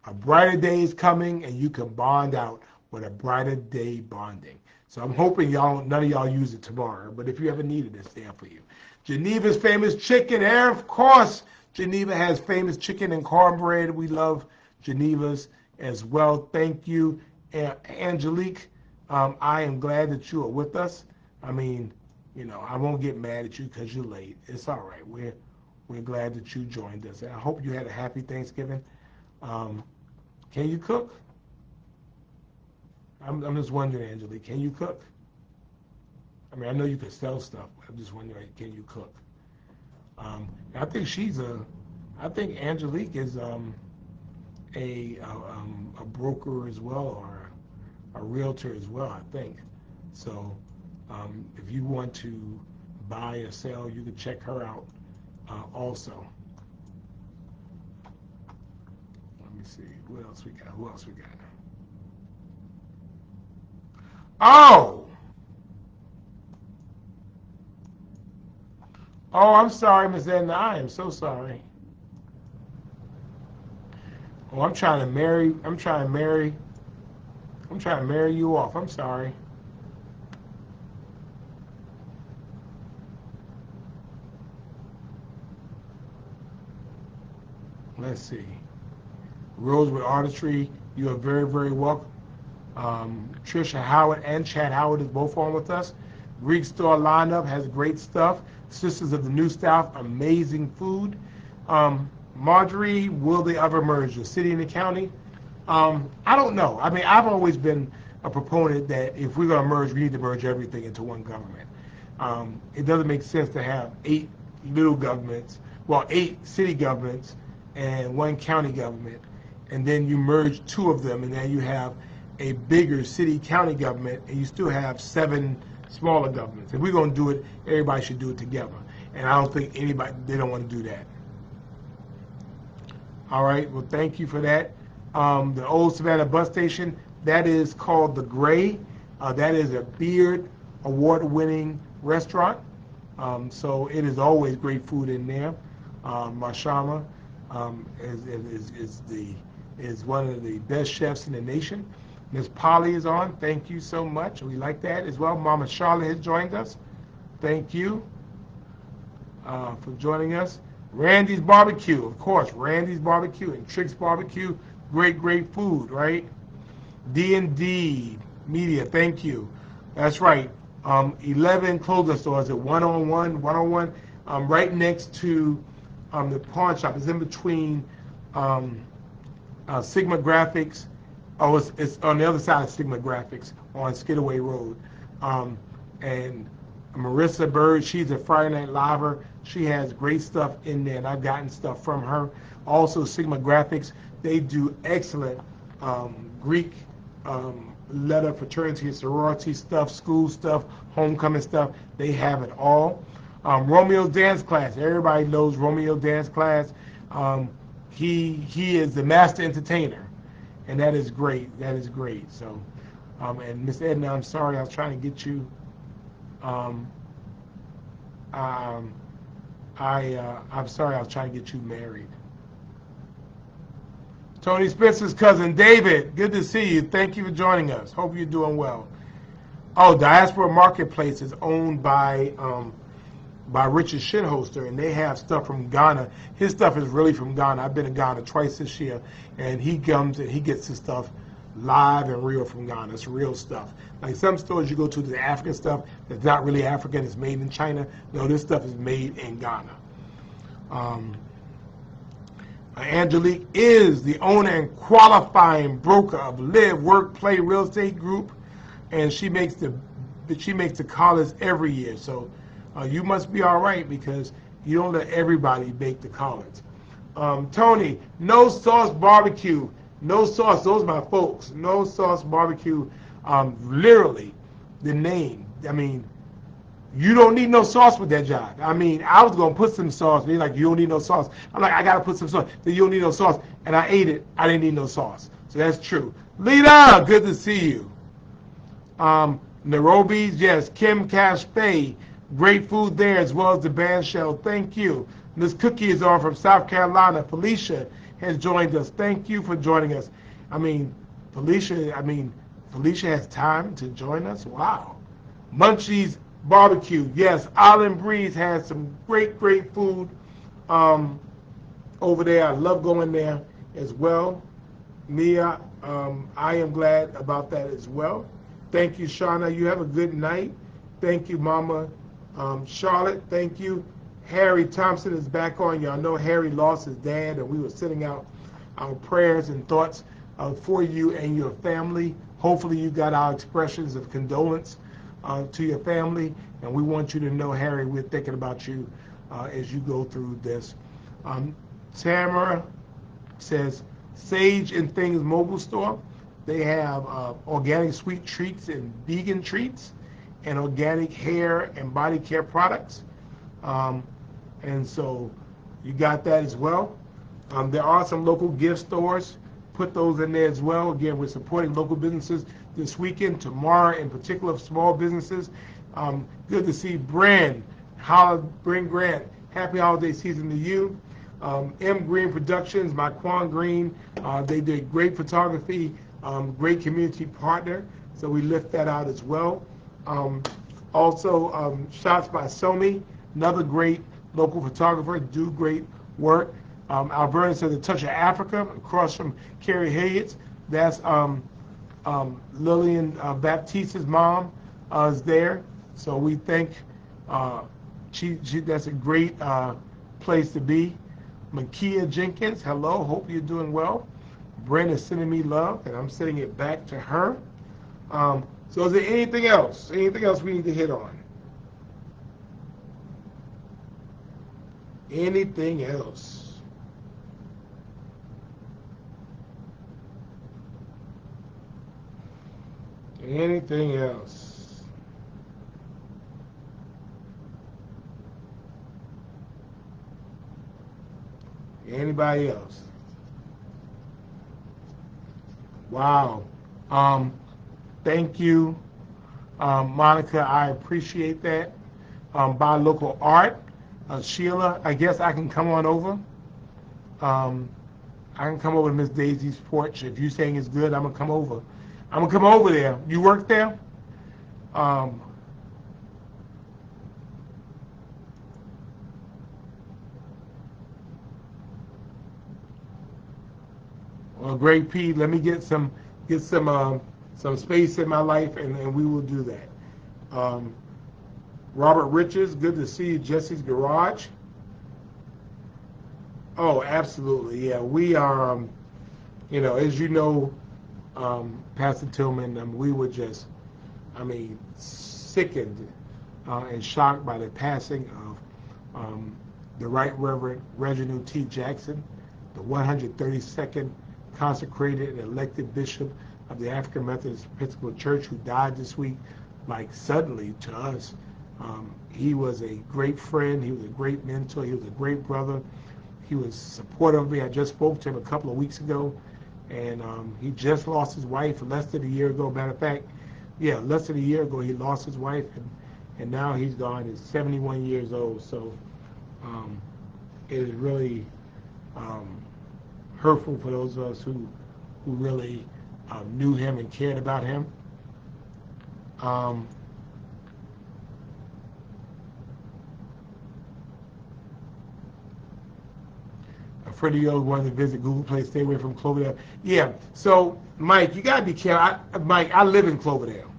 a brighter day is coming and you can bond out with a brighter day bonding. So I'm hoping none of y'all use it tomorrow, but if you ever need it, it's there for you. Geneva's famous chicken, and of course, Geneva has famous chicken and cornbread. We love Geneva's as well. Thank you, Angelique. I am glad that you are with us. I mean, I won't get mad at you because you're late. It's all right. We're glad that you joined us. I hope you had a happy Thanksgiving. Can you cook? I'm just wondering, Angelique, can you cook? I mean, I know you can sell stuff, but I'm just wondering, can you cook? I think Angelique is a broker as well, or a realtor as well, I think. So if you want to buy or sell, you can check her out also. Let me see, what else we got? Who else we got? Oh, I'm sorry, Miss Edna. I am so sorry. Oh, I'm trying to marry you off. I'm sorry. Let's see. Rosewood Artistry, you are very, very welcome. Trisha Howard and Chad Howard is both on with us. Greek Store lineup has great stuff. Sisters of the New South, amazing food. Marjorie, will they ever merge the city and the county? I don't know. I mean, I've always been a proponent that if we're going to merge, we need to merge everything into one government. It doesn't make sense to have 8 city governments and 1 county government, and then you merge 2 of them, and then you have a bigger city-county government, and you still have 7 smaller governments. If we're going to do it, everybody should do it together. And I don't think they don't want to do that. All right, well, thank you for that. The Old Savannah Bus Station, that is called The Gray. That is a Beard award-winning restaurant. So it is always great food in there. Mashama is one of the best chefs in the nation. Miss Polly is on. Thank you so much. We like that as well. Mama Charlotte has joined us. Thank you for joining us. Randy's Barbecue, of course. Randy's Barbecue and Trix Barbecue. Great, great food, right? D&D Media, thank you. That's right. 11 clothing stores at 101, right next to the pawn shop. It's in between Sigma Graphics. Oh, it's on the other side of Sigma Graphics on Skidaway Road. And Marissa Bird, she's a Friday Night Liver. She has great stuff in there, and I've gotten stuff from her. Also, Sigma Graphics, they do excellent Greek letter fraternity and sorority stuff, school stuff, homecoming stuff. They have it all. Romeo Dance Class, everybody knows Romeo Dance Class. He is the master entertainer, and that is great. That is great. So, and Miss Edna, I'm sorry, I was trying to get you. I'm sorry, I was trying to get you married. Tony Spencer's cousin David, good to see you. Thank you for joining us. Hope you're doing well. Oh, Diaspora Marketplace is owned by Richard Shitholster, and they have stuff from Ghana. His stuff is really from Ghana. I've been to Ghana twice this year, and he comes and he gets his stuff live and real from Ghana. It's real stuff. Like some stores you go to, the African stuff that's not really African, it's made in China. No, this stuff is made in Ghana. Angelique is the owner and qualifying broker of Live, Work, Play Real Estate Group, and she makes the collars every year. So you must be all right because you don't let everybody bake the collars. Tony, No Sauce Barbecue. No sauce, those are my folks. No Sauce Barbecue, literally, the name. I mean, you don't need no sauce with that job. I mean, I was going to put some sauce. They're like, you don't need no sauce. I'm like, I got to put some sauce. Then you don't need no sauce. And I ate it. I didn't need no sauce. So that's true. Lita, good to see you. Nairobi's, yes, Kim Cafe. Great food there as well as the band shell. Thank you. Miss Cookie is on from South Carolina. Felicia has joined us. Thank you for joining us. I mean, Felicia has time to join us. Wow. Munchies Barbecue. Yes, Island Breeze has some great, great food over there. I love going there as well. Mia, I am glad about that as well. Thank you, Shauna. You have a good night. Thank you, Mama Charlotte. Thank you. Harry Thompson is back on. Y'all know Harry lost his dad, and we were sending out our prayers and thoughts for you and your family. Hopefully you got our expressions of condolence to your family, and we want you to know, Harry, we're thinking about you as you go through this. Tamara says, Sage and Things Mobile Store. They have organic sweet treats and vegan treats and organic hair and body care products. And so you got that as well. There are some local gift stores. Put those in there as well. Again, we're supporting local businesses this weekend, tomorrow in particular, small businesses. Good to see Bryn Grant. Happy holiday season to you. M Green Productions, Marquand Green, they did great photography, great community partner, so we lift that out as well. Also, Shots by Somi, another great local photographer, do great work. Alberta says A Touch of Africa, across from Carrie Hilliard's. That's Lillian Baptiste's mom is there, so we think that's a great place to be. Makia Jenkins, hello, hope you're doing well. Brenda's sending me love, and I'm sending it back to her. So is there anything else? Anything else we need to hit on? Anything else? Anything else? Anybody else? Wow. Thank you, Monica. I appreciate that. Buy local art. Sheila, I guess I can come on over. I can come over to Miss Daisy's porch. If you're saying it's good, I'm going to come over. I'm going to come over there. You work there? Well, great, Pete. Let me get some space in my life, and we will do that. Robert Richards, good to see you. Jesse's Garage. Oh, absolutely. Yeah, we are. As you know, Pastor Tillman, we were just, sickened and shocked by the passing of the Right Reverend Reginald T. Jackson, the 132nd consecrated and elected bishop of the African Methodist Episcopal Church, who died this week, suddenly to us. He was a great friend. He was a great mentor. He was a great brother. He was supportive of me. I just spoke to him a couple of weeks ago, and he just lost his wife less than a year ago. Matter of fact, less than a year ago he lost his wife, and now he's gone. He's 71 years old. So it is really hurtful for those of us who really knew him and cared about him. Freddie O wanted to visit Google Play. Stay away from Cloverdale. Yeah. So, Mike, you gotta be careful. Mike, I live in Cloverdale,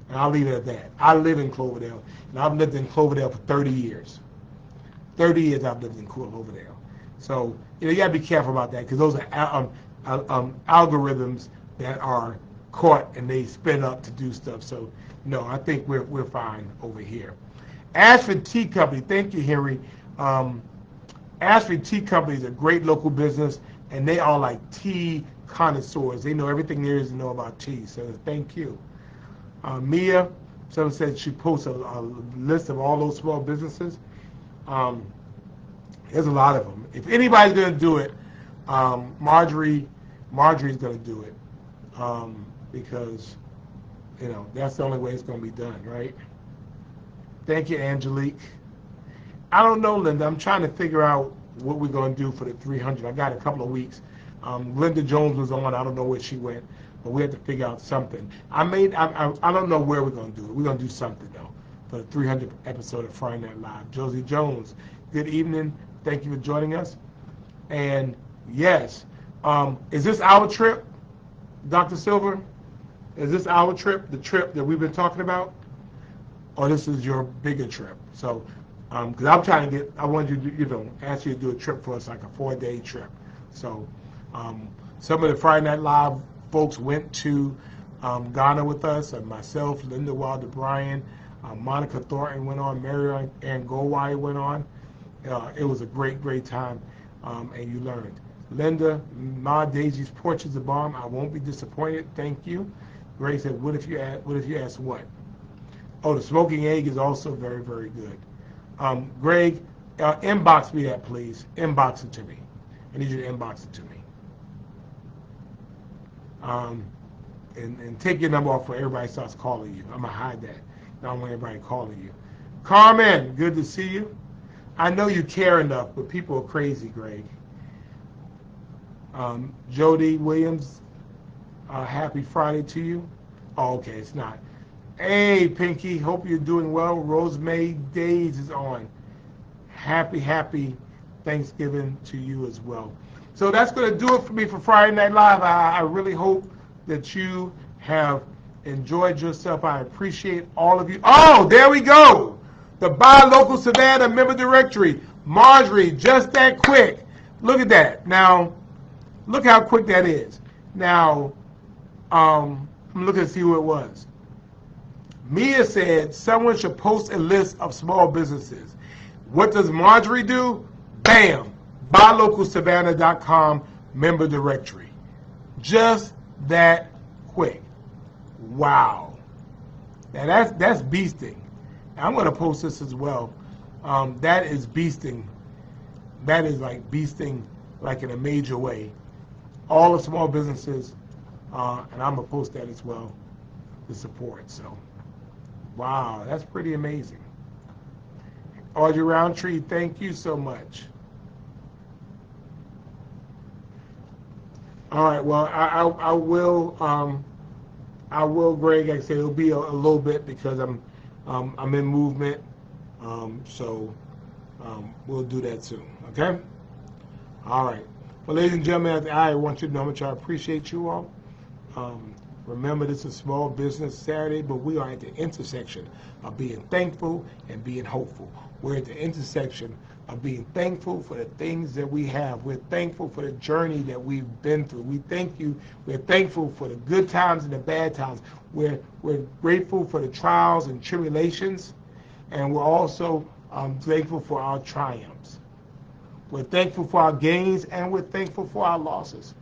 and I'll leave it at that. I live in Cloverdale, and I've lived in Cloverdale for 30 years. 30 years I've lived in Cloverdale. So, you gotta be careful about that, because those are algorithms that are caught and they spin up to do stuff. So, no, I think we're fine over here. Ashford Tea Company. Thank you, Henry. Ashford Tea Company is a great local business, and they are like tea connoisseurs. They know everything there is to know about tea, so thank you. Mia, someone said she posts a list of all those small businesses. There's a lot of them. If anybody's going to do it, Marjorie's going to do it, because That's the only way it's going to be done, right? Thank you, Angelique. I don't know, Linda. I'm trying to figure out what we're going to do for the 300. I got a couple of weeks. Linda Jones was on. I don't know where she went, but we had to figure out something. I don't know where we're going to do it. We're going to do something, though, for the 300th episode of Friday Night Live. Josie Jones, good evening. Thank you for joining us. And, yes, is this our trip, Dr. Silver? Is this our trip, the trip that we've been talking about? Or this is your bigger trip? So, because I'm trying to I wanted you to, ask you to do a trip for us, like a 4-day trip. So, some of the Friday Night Live folks went to Ghana with us, and myself, Linda Wilder Bryan, Monica Thornton went on, Mary Ann Goldwire went on. It was a great, great time, and you learned. Linda, Ma Daisy's porch is a bomb. I won't be disappointed. Thank you. Greg said, what if you ask what? Oh, the smoking egg is also very, very good. Greg, inbox me that, please. Inbox it to me. I need you to inbox it to me. And take your number off before everybody starts calling you. I'm going to hide that. I don't want everybody calling you. Carmen, good to see you. I know you care enough, but people are crazy, Greg. Jody Williams, happy Friday to you. Oh, okay, it's not. Hey, Pinky, hope you're doing well. Rosemary Days is on. Happy Thanksgiving to you as well. So that's going to do it for me for Friday Night Live. I really hope that you have enjoyed yourself. I appreciate all of you. Oh, there we go. The Buy Local Savannah member directory. Marjorie, just that quick. Look at that. Now, look how quick that is. Now, I'm looking to see who it was. Mia said someone should post a list of small businesses. What does Marjorie do? Bam! BuyLocalSavannah.com member directory. Just that quick. Wow. Now that's beasting. I'm going to post this as well. That is beasting. That is like beasting like in a major way. All the small businesses, and I'm going to post that as well to support. So, wow, that's pretty amazing. Audrey Roundtree, thank you so much. All right, well, I will, Greg. Like I said, it'll be a little bit because I'm in movement, so we'll do that soon. Okay. All right. Well, ladies and gentlemen, I want you to know how much I appreciate you all. Remember, this is Small Business Saturday, but we are at the intersection of being thankful and being hopeful. We're at the intersection of being thankful for the things that we have. We're thankful for the journey that we've been through. We're thankful for the good times and the bad times. We're grateful for the trials and tribulations, and we're also grateful for our triumphs. We're thankful for our gains, and we're thankful for our losses.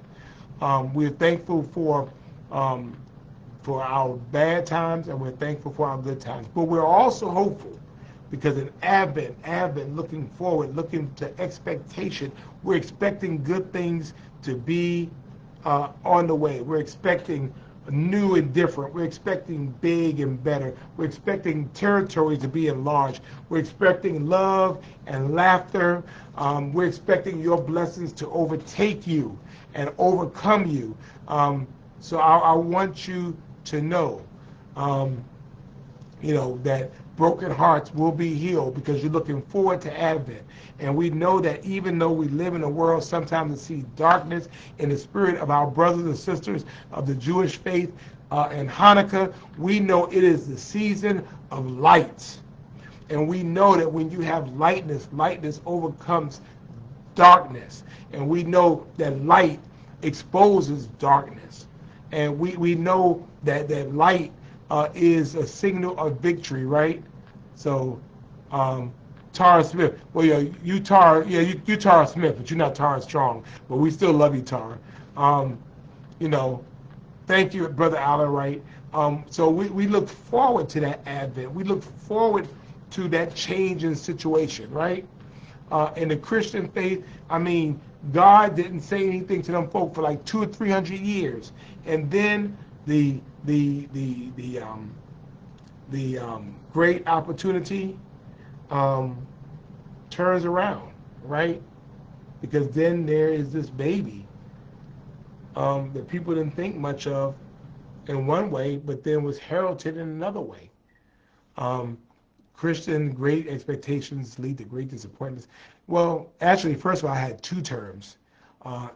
We're thankful for our bad times, and we're thankful for our good times. But we're also hopeful because in Advent, looking forward, looking to expectation, we're expecting good things to be on the way. We're expecting new and different. We're expecting big and better. We're expecting territories to be enlarged. We're expecting love and laughter. We're expecting your blessings to overtake you and overcome you. So I want you to know, that broken hearts will be healed because you're looking forward to Advent. And we know that even though we live in a world sometimes to see darkness in the spirit of our brothers and sisters of the Jewish faith and Hanukkah, we know it is the season of lights. And we know that when you have lightness overcomes darkness. And we know that light exposes darkness. And we know that light is a signal of victory, right? So, Tara Smith. Well, yeah, you Tara Smith, but you're not Tara Strong. But we still love you, Tara. Thank you, Brother Allen, right? So we look forward to that Advent. We look forward to that change in situation, right? In the Christian faith, God didn't say anything to them folk for like 200 or 300 years. And then the great opportunity um, turns around, right? Because then there is this baby that people didn't think much of in one way, but then was heralded in another way. Um, Christian great expectations lead to great disappointments. Well, actually, first of all, I had two terms,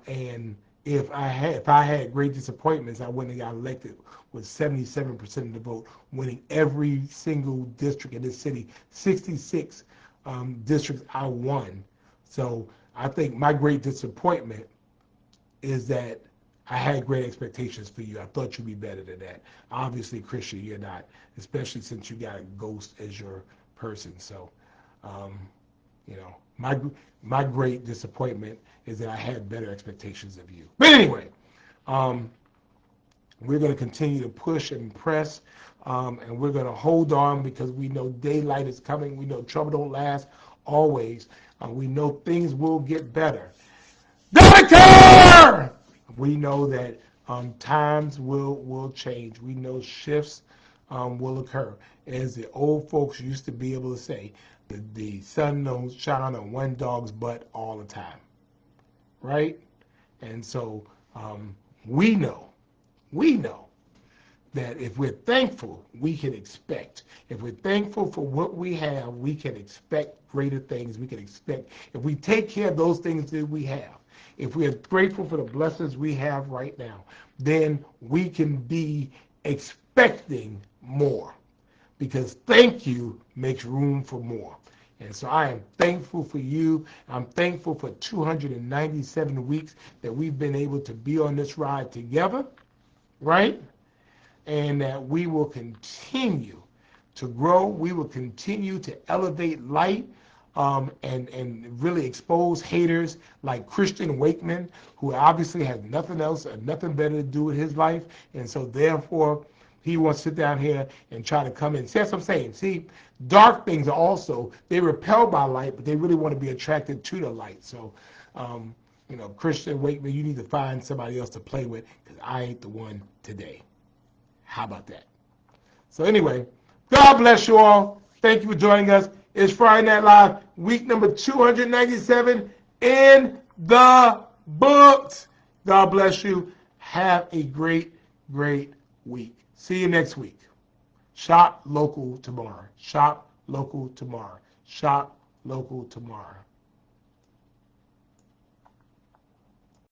and if I had great disappointments, I wouldn't have got elected with 77% of the vote, winning every single district in this city. 66 districts I won. So I think my great disappointment is that I had great expectations for you. I thought you'd be better than that. Obviously, Christian, you're not, especially since you got a ghost as your person. So, um, my great disappointment is that I had better expectations of you. But anyway, um, we're going to continue to push and press, and we're going to hold on because we know daylight is coming. We know trouble don't last always. We know things will get better. Doctor! We know that times will change. We know shifts will occur. As the old folks used to be able to say, the sun don't shine on one dog's butt all the time, right? And so we know, we know that if we're thankful, we can expect. If we're thankful for what we have, we can expect greater things. We can expect, if we take care of those things that we have, if we are grateful for the blessings we have right now, then we can be expecting more. Because thank you makes room for more. And so I am thankful for you. I'm thankful for 297 weeks that we've been able to be on this ride together, right? And that we will continue to grow. We will continue to elevate light and really expose haters like Christian Wakeman, who obviously has nothing else and nothing better to do with his life. And so therefore, he wants to sit down here and try to come in. See, that's what I'm saying. See, dark things are also, they repel by light, but they really want to be attracted to the light. So, Christian Wakeman, you need to find somebody else to play with because I ain't the one today. How about that? So anyway, God bless you all. Thank you for joining us. It's Friday Night Live, week number 297 in the books. God bless you. Have a great, great week. See you next week. Shop local tomorrow. Shop local tomorrow. Shop local tomorrow.